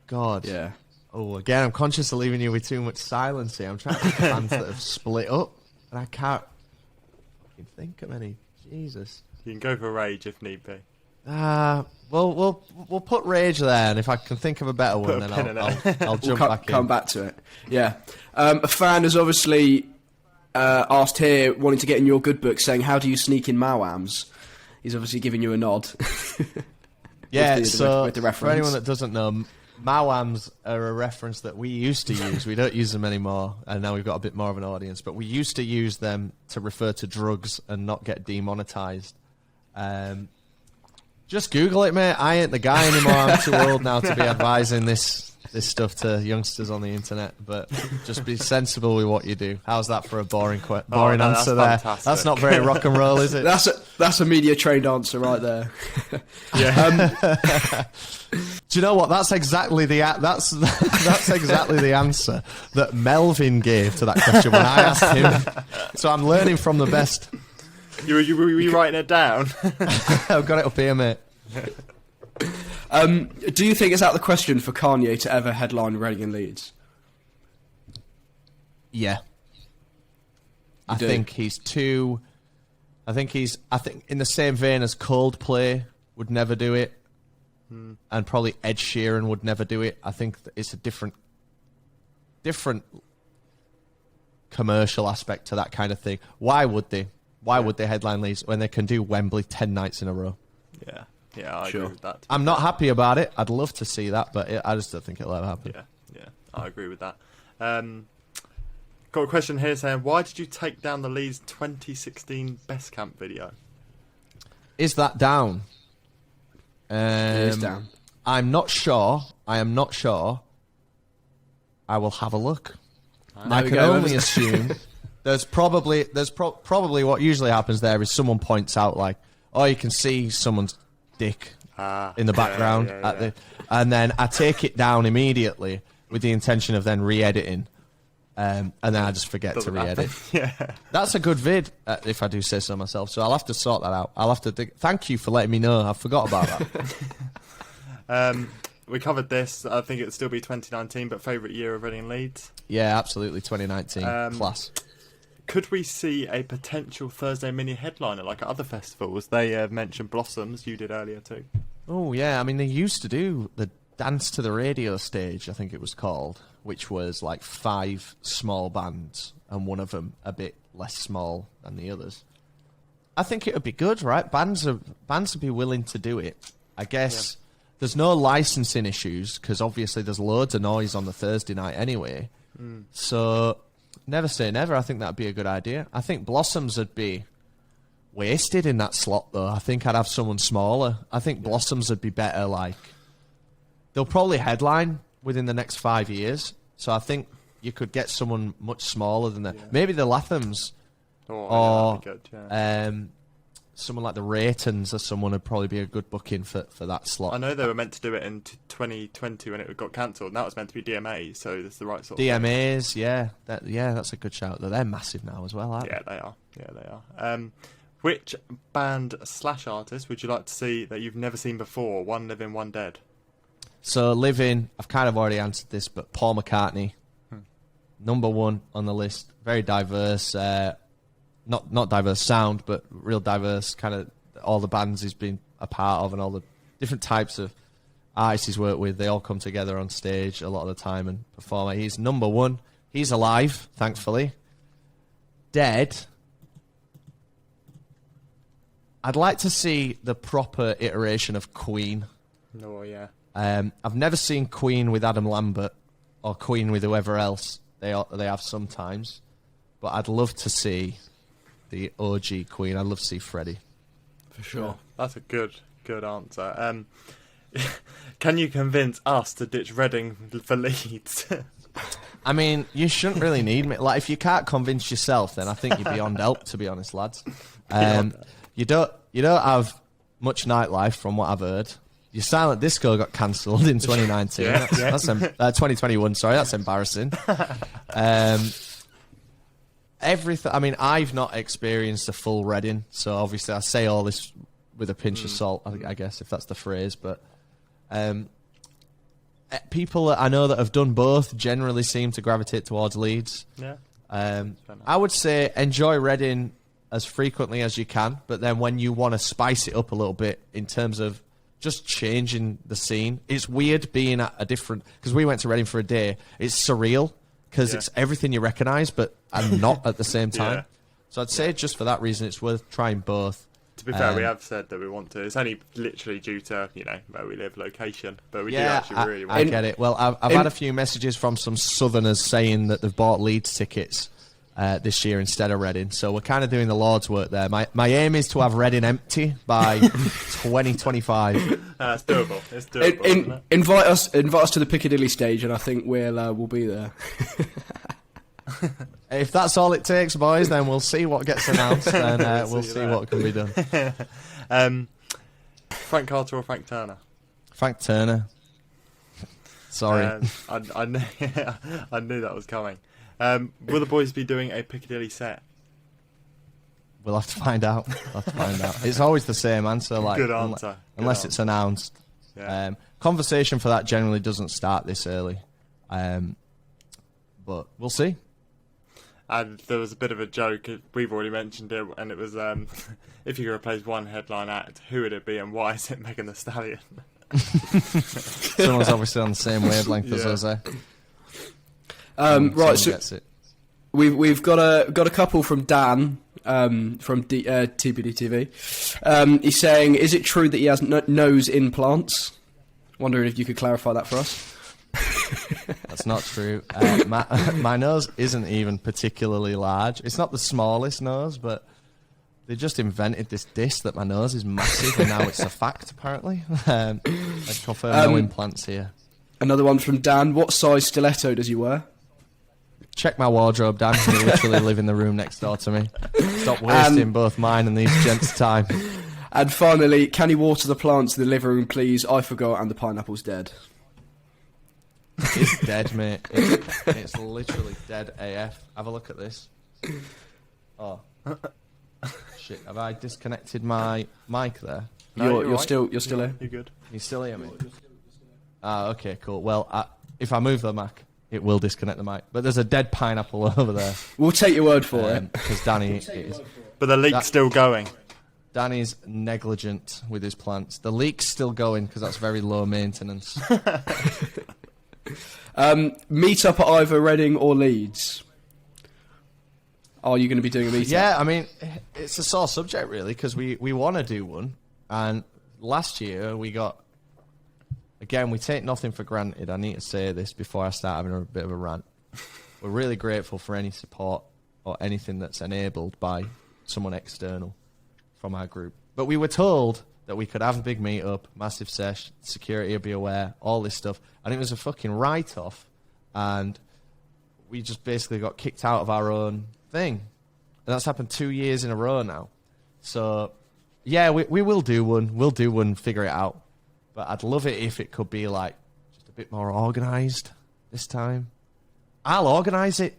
God. Yeah. Oh, again, I'm conscious of leaving you with too much silence here. I'm trying to think of bands that have split up, and I can't fucking think of any. Jesus. You can go for Rage if need be. Well, we'll put Rage there, and if I can think of a better one, then I'll jump back in. Come back to it. Yeah. A fan has obviously asked here, wanting to get in your good book, saying, how do you sneak in Mawams? He's obviously giving you a nod. Yeah, with the reference. For anyone that doesn't know, Mawams are a reference that we used to use. We don't use them anymore, and now we've got a bit more of an audience, but we used to use them to refer to drugs and not get demonetized. Just Google it, mate. I ain't the guy anymore. I'm too old now to be advising this stuff to youngsters on the internet. But just be sensible with what you do. How's that for a boring answer there? Fantastic. That's not very rock and roll, is it? That's a media trained answer right there. Yeah. Do you know what? That's exactly the answer that Melvin gave to that question when I asked him. So I'm learning from the best. You were writing it down? I've got it up here, mate. Do you think it's out of the question for Kanye to ever headline Reading and Leeds? Yeah. I think in the same vein as Coldplay would never do it, and probably Ed Sheeran would never do it. I think that it's a different commercial aspect to that kind of thing. Why would they? Why would they headline Leeds when they can do Wembley 10 nights in a row? Yeah, I agree with that. I'm not happy about it. I'd love to see that, but I just don't think it'll ever happen. Yeah, I agree with that. Got a question here saying, why did you take down the Leeds 2016 Best Camp video? Is that down? It is down. I'm not sure. I am not sure. I will have a look. I can only assume there's probably what usually happens there is someone points out like, oh, you can see someone's dick in the background, and then I take it down immediately with the intention of then re-editing, and then I just forget to re-edit. That's a good vid, if I do say so myself. So I'll have to sort that out. I'll have to. Thank you for letting me know. I forgot about that. We covered this. I think it'd still be 2019, but favourite year of Reading and Leeds? Yeah, absolutely. 2019 class. Could we see a potential Thursday mini headliner like at other festivals? They mentioned Blossoms, you did earlier too. Oh, yeah. I mean, they used to do the Dance to the Radio stage, I think it was called, which was like 5 small bands, and one of them a bit less small than the others. I think it would be good, right? Bands would be willing to do it. I guess there's no licensing issues, because obviously there's loads of noise on the Thursday night anyway. So, never say never. I think that would be a good idea. I think Blossoms would be wasted in that slot, though. I think I'd have someone smaller. I think Blossoms would be better, like... They'll probably headline within the next 5 years, so I think you could get someone much smaller than that. Maybe the Lathams, or that'd be good, someone like the Raytons, or someone would probably be a good booking for that slot. I know they were meant to do it in 2020 when it got cancelled, and that was meant to be DMAs, so that's the right sort of DMAs, that's a good shout. They're massive now as well, aren't they? Yeah, they are. Which band / artist would you like to see that you've never seen before? One living, one dead. So, living, I've kind of already answered this, but Paul McCartney, number 1 on the list. Very diverse, not diverse sound, but real diverse, kind of all the bands he's been a part of and all the different types of artists he's worked with. They all come together on stage a lot of the time and perform. He's number 1. He's alive, thankfully. Dead. I'd like to see the proper iteration of Queen. Oh, yeah. I've never seen Queen with Adam Lambert or Queen with whoever else they have sometimes, but I'd love to see the OG Queen. I'd love to see Freddie. For sure. Yeah, that's a good answer. Can you convince us to ditch Reading for Leeds? I mean, you shouldn't really need me. Like, if you can't convince yourself, then I think you're beyond help, to be honest, lads. You don't have much nightlife, from what I've heard. Your silent disco got cancelled in 2019. That's 2021. Sorry, that's embarrassing. Everything. I mean, I've not experienced a full Reading, so obviously I say all this with a pinch of salt, I guess, if that's the phrase. But people that I know that have done both generally seem to gravitate towards Leeds. Yeah. I would say enjoy Reading as frequently as you can, but then when you want to spice it up a little bit in terms of just changing the scene. It's weird being at a different... Because we went to Reading for a day. It's surreal because it's everything you recognise, but and not at the same time. So I'd say just for that reason, it's worth trying both. To be fair, we have said that we want to. It's only literally due to, where we live, location. But we do actually really want to. I get it. Well, I've had a few messages from some Southerners saying that they've bought Leeds tickets this year instead of Reading, so we're kind of doing the Lord's work there. My aim is to have Reading empty by 2025. It's doable. It's doable. Isn't it? Invite us to the Piccadilly stage, and I think we'll be there. If that's all it takes, boys, then we'll see what gets announced, and we'll see what can be done. Frank Carter or Frank Turner? Frank Turner. Sorry, I knew that was coming. Will the boys be doing a Piccadilly set? We'll have to find out. It's always the same answer. Like, good answer. Unless it's announced. Yeah. Conversation for that generally doesn't start this early. But we'll see. And there was a bit of a joke. We've already mentioned it, and it was if you could replace one headline act, who would it be, and why is it Megan Thee Stallion? Someone's obviously on the same wavelength as us, eh? Right, so we've got a couple from Dan from TPDTV. He's saying, is it true that he has nose implants? Wondering if you could clarify that for us. That's not true. My nose isn't even particularly large. It's not the smallest nose, but they just invented this diss that my nose is massive, and now it's a fact, apparently. I confirm no implants here. Another one from Dan. What size stiletto does he wear? Check my wardrobe, Dan. You literally live in the room next door to me. Stop wasting both mine and these gents' time. And finally, can you water the plants in the living room, please? I forgot, and the pineapple's dead. It's dead, mate. It's literally dead AF. Have a look at this. Oh. Shit, have I disconnected my mic there? No, you're still here. You're good. You still hear me? Ah, okay, cool. Well, if I move the mic, it will disconnect the mic. But there's a dead pineapple over there. We'll take your word for it. Because Danny is... But the leak's still going. Danny's negligent with his plants. The leak's still going because that's very low maintenance. Meet up at either Reading or Leeds. Are you going to be doing a meet-up? Yeah, I mean, it's a sore subject, really, because we want to do one. And last year, we got... Again, we take nothing for granted. I need to say this before I start having a bit of a rant. We're really grateful for any support or anything that's enabled by someone external from our group. But we were told that we could have a big meet-up, massive sesh, security would be aware, all this stuff. And it was a fucking write-off. And we just basically got kicked out of our own thing. And that's happened 2 years in a row now. So, yeah, we will do one. We'll do one, figure it out. But I'd love it if it could be, like, just a bit more organised this time. I'll organise it.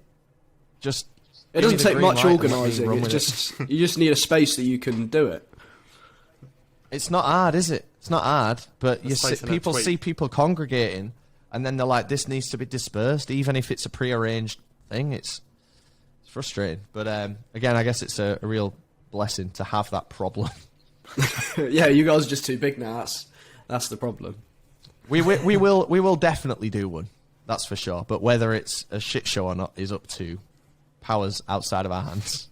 Just... It doesn't take much organising. It's just you just need a space that you can do it. It's not hard, is it? It's not hard. But people see people congregating, and then they're like, "This needs to be dispersed," even if it's a pre-arranged thing. It's frustrating. But again, I guess it's a real blessing to have that problem. Yeah, you guys are just too big now. That's the problem. We will definitely do one. That's for sure. But whether it's a shit show or not is up to powers outside of our hands.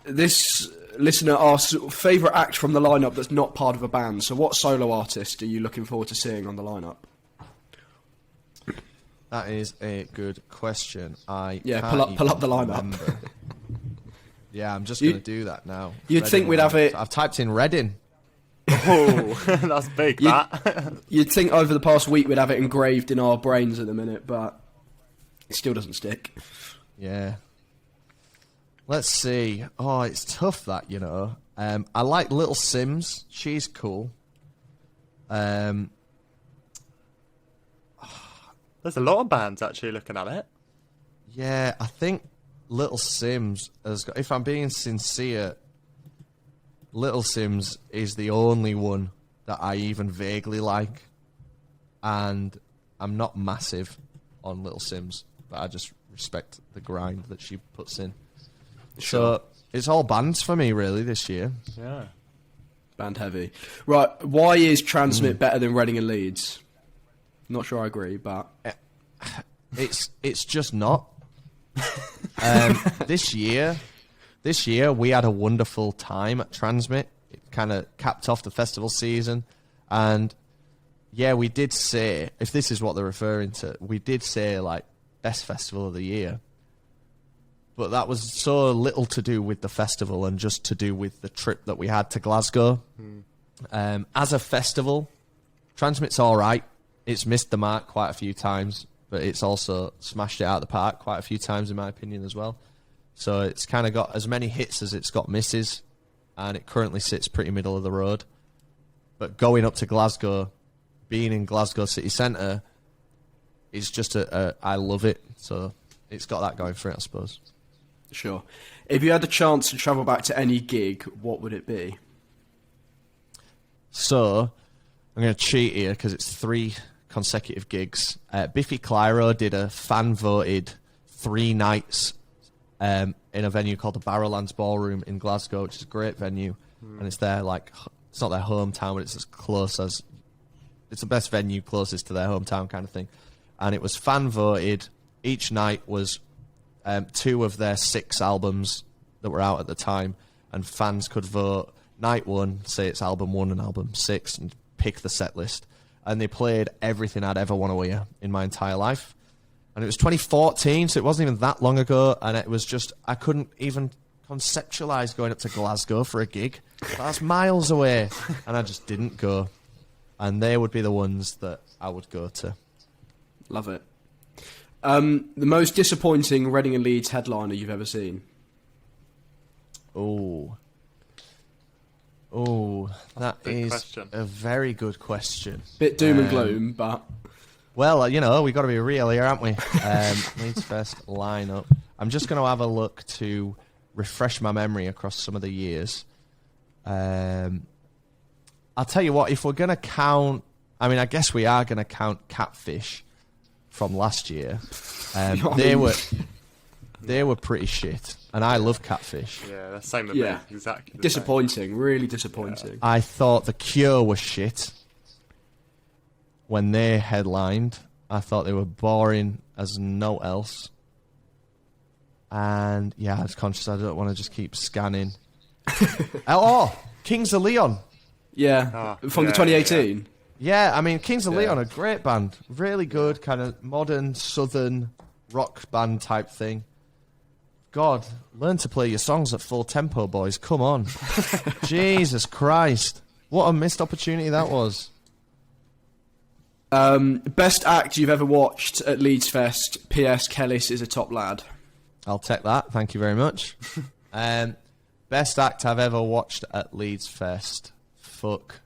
This listener asks, favourite act from the lineup that's not part of a band. So what solo artist are you looking forward to seeing on the lineup? That is a good question. Pull up the lineup. Yeah, I'm just going to do that now. You'd think we'd have it... I've typed in Reading. Oh, that's big, that. You'd think over the past week we'd have it engraved in our brains at the minute, but it still doesn't stick. Yeah. Let's see. Oh, it's tough, that, you know. I like Little Sims. She's cool. There's a lot of bands actually looking at it. Yeah, I think Little Sims has got... If I'm being sincere... Little Sims is the only one that I even vaguely like, and I'm not massive on Little Sims, but I just respect the grind that she puts in. Sure. So it's all bands for me, really, this year. Yeah. Band heavy. Right, why is Transmit better than Reading and Leeds? Not sure I agree, but... It's just not. This year, we had a wonderful time at Transmit. It kind of capped off the festival season. And, yeah, we did say, if this is what they're referring to, we did say, like, best festival of the year. But that was so little to do with the festival and just to do with the trip that we had to Glasgow. As a festival, Transmit's all right. It's missed the mark quite a few times, but it's also smashed it out of the park quite a few times, in my opinion, as well. So it's kind of got as many hits as it's got misses, and it currently sits pretty middle of the road. But going up to Glasgow, being in Glasgow city centre, is just I love it. So it's got that going for it, I suppose. Sure. If you had the chance to travel back to any gig, what would it be? So I'm going to cheat here because it's 3 consecutive gigs. Biffy Clyro did a fan-voted 3 nights in a venue called the Barrowlands Ballroom in Glasgow, which is a great venue, and it's their it's not their hometown, but it's as close as it's the best venue closest to their hometown kind of thing. And it was fan voted. Each night was 2 of their 6 albums that were out at the time, and fans could vote night 1, say it's album 1 and album 6, and pick the set list. And they played everything I'd ever want to hear in my entire life. And it was 2014, so it wasn't even that long ago, and it was just, I couldn't even conceptualise going up to Glasgow for a gig. That's miles away, and I just didn't go. And they would be the ones that I would go to. Love it. The most disappointing Reading and Leeds headliner you've ever seen? Oh, that is a very good question. Bit doom and gloom, but... Well, you know, we've got to be real here, haven't we? Leeds Fest lineup. I'm just going to have a look to refresh my memory across some of the years. I'll tell you what, if we're going to count... I mean, I guess we are going to count Catfish. from last year. I They mean- were pretty shit, and I love Catfish. Yeah, that's same with Yeah. me. Exactly. the same. Disappointing, really disappointing. I thought The Cure was shit when they headlined. I thought they were boring as no else. And yeah, I was conscious I don't want to just keep scanning. Kings of Leon. Yeah, from the yeah, 2018. Yeah, I mean, Kings of Yeah. Leon, a great band. Really good, kind of modern, southern rock band type thing. God, learn to play your songs at full tempo, boys. Come on. Jesus Christ. What a missed opportunity that was. Best act you've ever watched at Leeds Fest. P.S. Kellas is a top lad. I'll take that. Thank you very much. Best act I've ever watched at Leeds Fest. Fuck.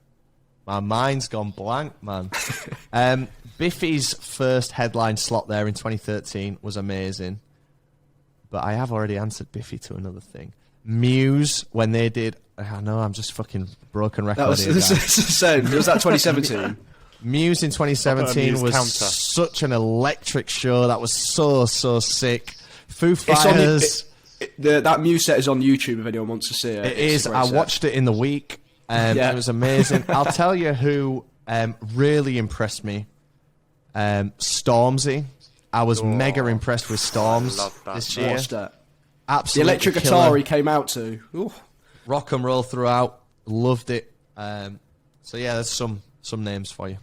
My mind's gone blank, man. Biffy's first headline slot there in 2013 was amazing. But I have already answered Biffy to another thing. Muse, when they did... I know, I'm just fucking broken record That was here, the guys. same. Was that 2017? Muse in 2017 Muse was counter. such an electric show. That was so sick. Foo It's on Fighters... that Muse set is on YouTube if anyone wants to see it. It It's is. a great I set. watched it in the week. Yeah. It was amazing. I'll tell you who really impressed me. Stormzy. I was mega impressed with Storms I love that. this year. Watched that. The Absolutely electric killer. guitar he came out to. Ooh. Rock and roll throughout. Loved it. So yeah, there's some names for you.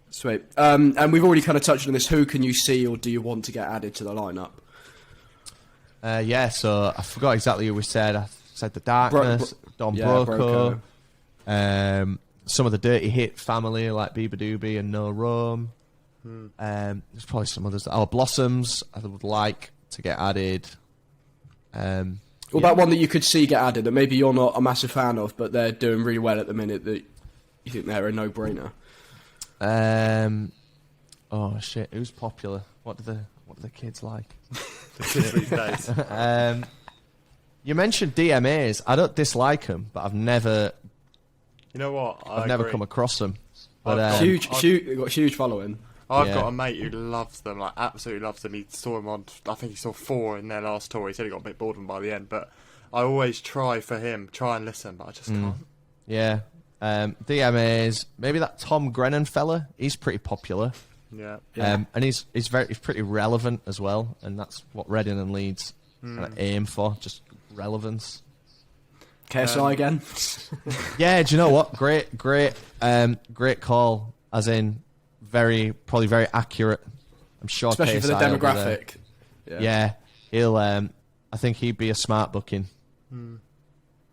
Sweet. And we've already kind of touched on this. Who can you see or do you want to get added to the lineup? Yeah. So I forgot exactly who we said. I said The Darkness, Don yeah, Broco. Some of the Dirty Hit family like Bieber Doobie and No Rome. There's probably some others. Blossoms, I would like to get added. What about one that you could see get added that maybe you're not a massive fan of, but they're doing really well at the minute that you think they're a no-brainer? Oh shit, who's popular? What do the kids like? The kids these days. You mentioned DMAs. I don't dislike them, but I've never You know what? I've never come across them. But I've got- Huge, got a huge following. I've Yeah. got a mate who loves them, like absolutely loves them. He saw them on, I think he saw 4 in their last tour. He said he got a bit bored of them by the end, but I always try and listen, but I just can't. yeah, DMAs. Maybe that Tom Grennan fella. He's pretty popular. Yeah. Yeah. And he's pretty relevant as well, and that's what Reading and Leeds kind of aim for, just relevance. KSI again. Yeah, do you know what? Great call. As in, probably very accurate. I'm sure, Especially for the KSI will be there. demographic. Yeah, he'll. I think he'd be a smart booking.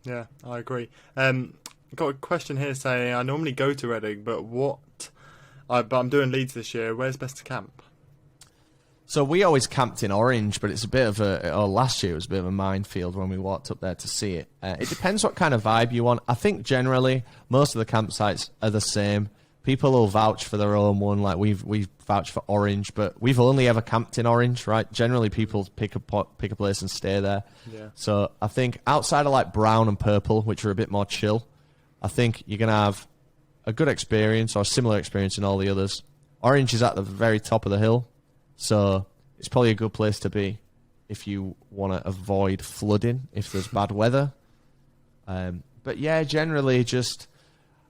Yeah, I agree. Got a question here saying I normally go to Reading, but I'm doing Leeds this year. Where's best to camp? So we always camped in Orange, but it's a bit of last year it was a bit of a minefield when we walked up there to see it. It depends what kind of vibe you want. I think generally most of the campsites are the same. People will vouch for their own one, like we've vouched for Orange, but we've only ever camped in Orange, right? Generally people pick a place and stay there. Yeah. So I think outside of like Brown and Purple, which are a bit more chill, I think you're going to have a good experience or a similar experience in all the others. Orange is at the very top of the hill, so it's probably a good place to be if you want to avoid flooding if there's bad weather. But yeah, generally just...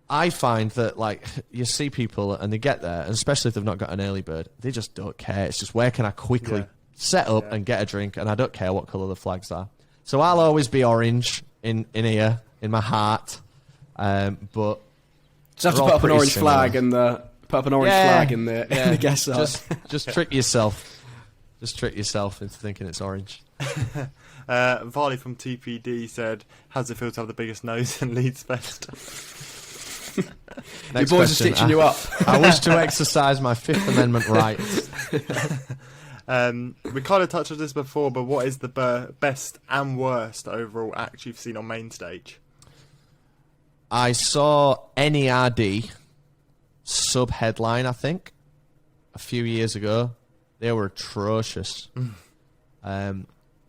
I find that, like, you see people and they get there, and especially if they've not got an early bird, they just don't care. It's just, where can I quickly set up and get a drink, and I don't care what colour the flags are. So I'll always be Orange in here, in my heart. But Just have to They're put all up an pretty orange similar. flag and flag in the guest side. just trick yourself. Just trick yourself into thinking it's orange. Varley from TPD said, "How does it feel to have the biggest nose in Leeds Fest?" Your boys are stitching you up. I wish to exercise my Fifth Amendment rights. We kind of touched on this before, but what is the best and worst overall act you've seen on main stage? I saw NERD sub-headline, I think, a few years ago. They were atrocious.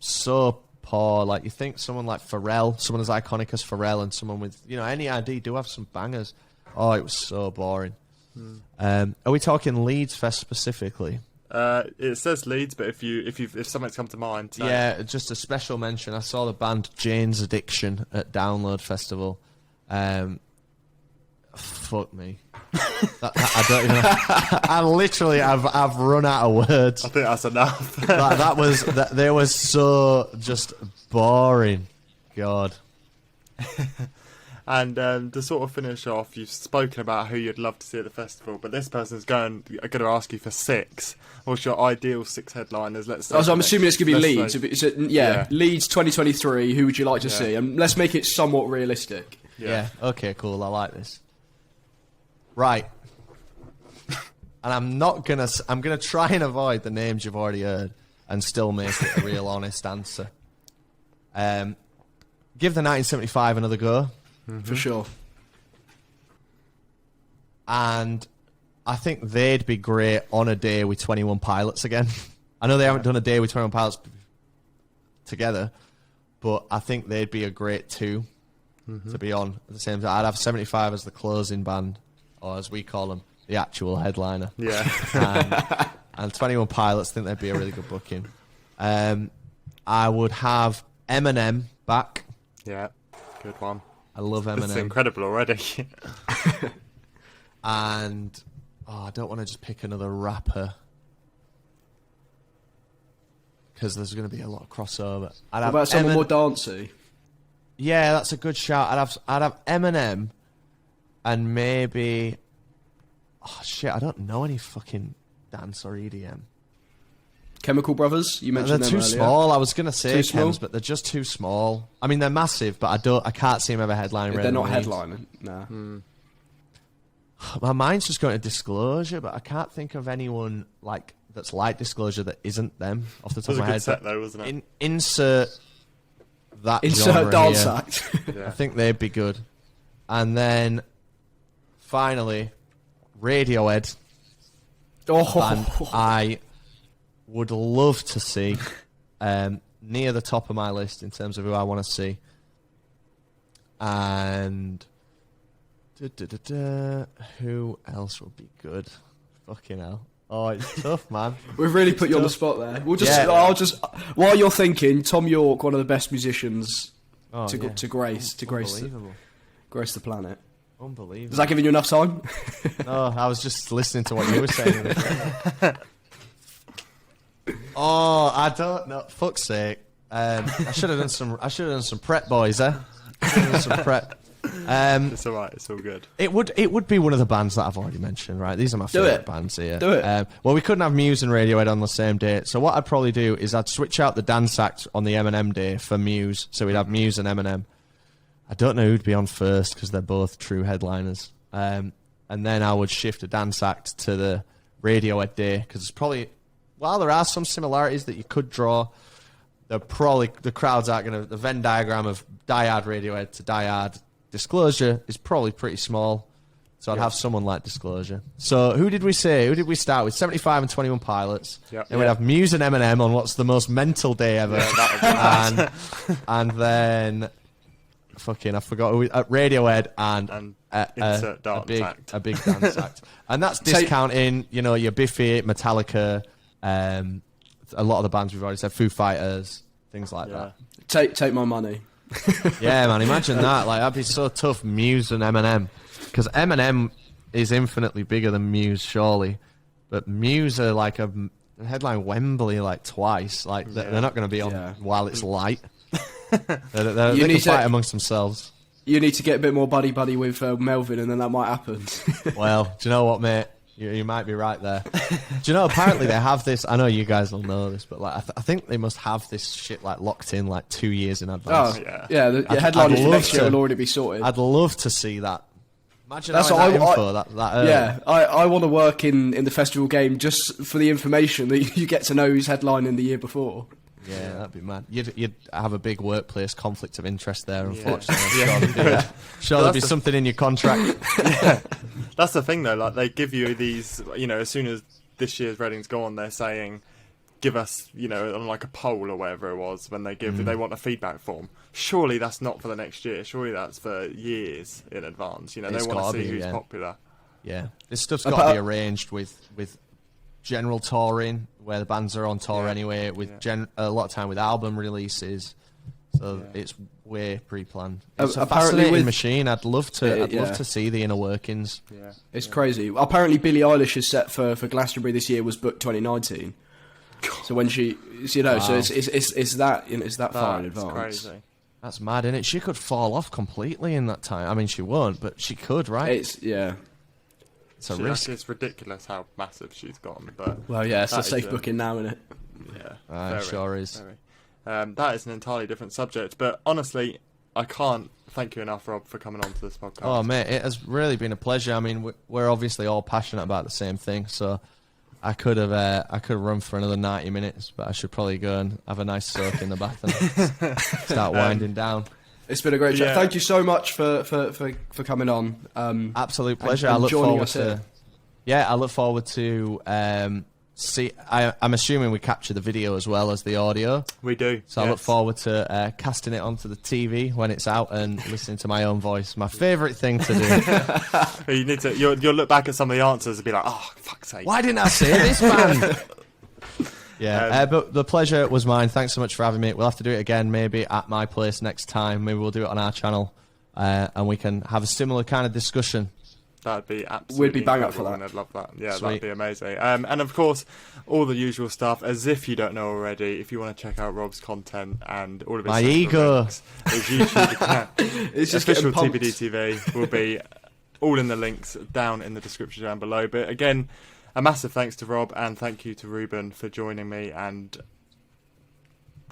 So poor. Like, you think someone like Pharrell, someone as iconic as Pharrell, and someone with, NERD do have some bangers. Oh, it was so boring. Are we talking Leeds Fest specifically? It says Leeds, but if something's come to mind, say Yeah, just a special mention. I saw the band Jane's Addiction at Download Festival. Fuck me. I don't even. I literally, I've run out of words. I think that's enough. They were so just boring. God. And to sort of finish off, you've spoken about who you'd love to see at the festival, but this person's going to ask you for 6. What's your ideal 6 headliners? Let's say. So I'm assuming it's going to be Leeds. Say, Is it, Leeds 2023. Who would you like to see? And let's make it somewhat realistic. Yeah. Okay. Cool. I like this. Right. And I'm gonna try and avoid the names you've already heard, and still make it a real honest answer. Give the 1975 another go. For sure. And I think they'd be great on a day with 21 Pilots again. I know they haven't done a day with 21 Pilots together, but I think they'd be a great 2 to be on at the same time. I'd have 75 as the closing band, or as we call them, the actual headliner. Yeah. And 21 Pilots, think they'd be a really good booking. I would have Eminem back. Yeah, good one. I love Eminem. It's incredible already. And I don't want to just pick another rapper, because there's going to be a lot of crossover. What about someone more dancey? Yeah, that's a good shout. I'd have Eminem, and maybe I don't know any fucking dance or EDM. Chemical Brothers, you mentioned they're them too earlier. small. I was going to say Too small? Chems, but they're just too small. I mean, they're massive, but I can't see them ever headlining. They're not headlining. Nah. My mind's just going to Disclosure, but I can't think of anyone like that's like Disclosure that isn't them off the top of my head. It was a good set though, wasn't it? Insert that Insert genre dance here. act. Yeah. I think they'd be good. And then finally, Radiohead. Band I would love to see, near the top of my list in terms of who I want to see. And who else would be good? Fucking hell. Oh, it's tough, man. We've really put you on the spot there. We'll just, Yeah. I'll just, while you're thinking, Tom York, one of the best musicians Oh, yeah. to grace Unbelievable. grace the planet. Unbelievable. Is that giving you enough time? No, I was just listening to what you were saying. Oh, I don't know. Fuck's sake. I should have done some prep, boys. Should have done some prep. It's alright, it's all good. It would be one of the bands that I've already mentioned, right? These are my favourite bands here. Do it. Well, we couldn't have Muse and Radiohead on the same day, so what I'd probably do is I'd switch out the dance act on the Eminem day for Muse, so we'd have Muse and Eminem. I don't know who'd be on first because they're both true headliners. And then I would shift a dance act to the Radiohead day because it's probably, while there are some similarities that you could draw, they're probably, the crowds aren't going to, the Venn diagram of diehard Radiohead to diehard Disclosure is probably pretty small. So I'd have someone like Disclosure. So who did we say? Who did we start with? 75 and 21 Pilots. Yep. Then we'd have Muse and Eminem on what's the most mental day ever. And then fucking, I forgot who Radiohead and insert dance act. A big dance act. And that's discounting, your Biffy, Metallica, a lot of the bands we've already said, Foo Fighters, things like that. Take my money. Yeah, man, imagine that. Like, that'd be so tough, Muse and Eminem. Because Eminem is infinitely bigger than Muse, surely. But Muse are like a headline Wembley like twice. Like, they're not going to be on while it's light. They can fight amongst themselves. You need to get a bit more buddy with Melvin, and then that might happen. Well, do you know what, mate? You might be right there. Do you know, apparently they have this, I know you guys will know this, but like I think they must have this shit like locked in like 2 years in advance. Oh, yeah. The headliners for next year will already be sorted. I'd love to see that. Imagine that's having what that info that early. Yeah, I want to work in the festival game just for the information that you get to know who's headlining the year before. Yeah, that'd be mad. You'd have a big workplace conflict of interest there, unfortunately. Sure, there'd be something in your contract. Yeah. That's the thing, though. Like, they give you these, as soon as this year's Reading's gone, they're saying, give us, on like a poll or whatever it was, when they they want a feedback form. Surely that's not for the next year. Surely that's for years in advance. They want to see who's popular. Yeah, this stuff's got to be arranged with general touring, where the bands are on tour anyway, with a lot of time with album releases, so it's way pre-planned. It's a fascinating machine. I'd love to see the inner workings. Yeah, it's crazy. Apparently, Billie Eilish is set for Glastonbury this year, was booked 2019. So when she, so it's that far in advance. Crazy. That's mad, isn't it? She could fall off completely in that time. I mean, she won't, but she could, right? It's a risk. It's ridiculous how massive she's gotten, but it's a safe booking now, isn't it? Yeah, It sure is. That is an entirely different subject, but honestly, I can't thank you enough, Rob, for coming on to this podcast. Oh, mate, it has really been a pleasure. I mean, we're obviously all passionate about the same thing, so I could have run for another 90 minutes, but I should probably go and have a nice soak in the bath and start winding down. It's been a great chat. Thank you so much for coming on. Absolute pleasure. I look forward to I'm assuming we capture the video as well as the audio. We do. So I look forward to casting it onto the TV when it's out and listening to my own voice. My favourite thing to do. You need to. You'll look back at some of the answers and be like, "Oh, fuck's sake! Why didn't I say this, man?" But the pleasure was mine. Thanks so much for having me. We'll have to do it again, maybe at my place next time. Maybe we'll do it on our channel, and we can have a similar kind of discussion. That'd be absolutely We'd be bang up for that. I'd love that. Yeah, Sweet. That'd be amazing. And of course, all the usual stuff, as if you don't know already, if you want to check out Rob's content and all of his My ego. links, his YouTube account, It's just official getting pumped. TPDTV will be all in the links down in the description down below. But again, a massive thanks to Rob, and thank you to Ruben for joining me, and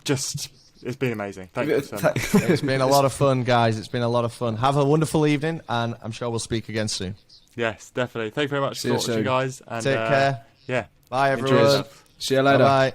just... It's been amazing. Thank you so much. It's been a lot of fun, guys. It's been a lot of fun. Have a wonderful evening, and I'm sure we'll speak again soon. Yes, definitely. Thank you very much for watching, guys. And, Take care. Yeah. Bye, everyone. See you later. Bye-bye.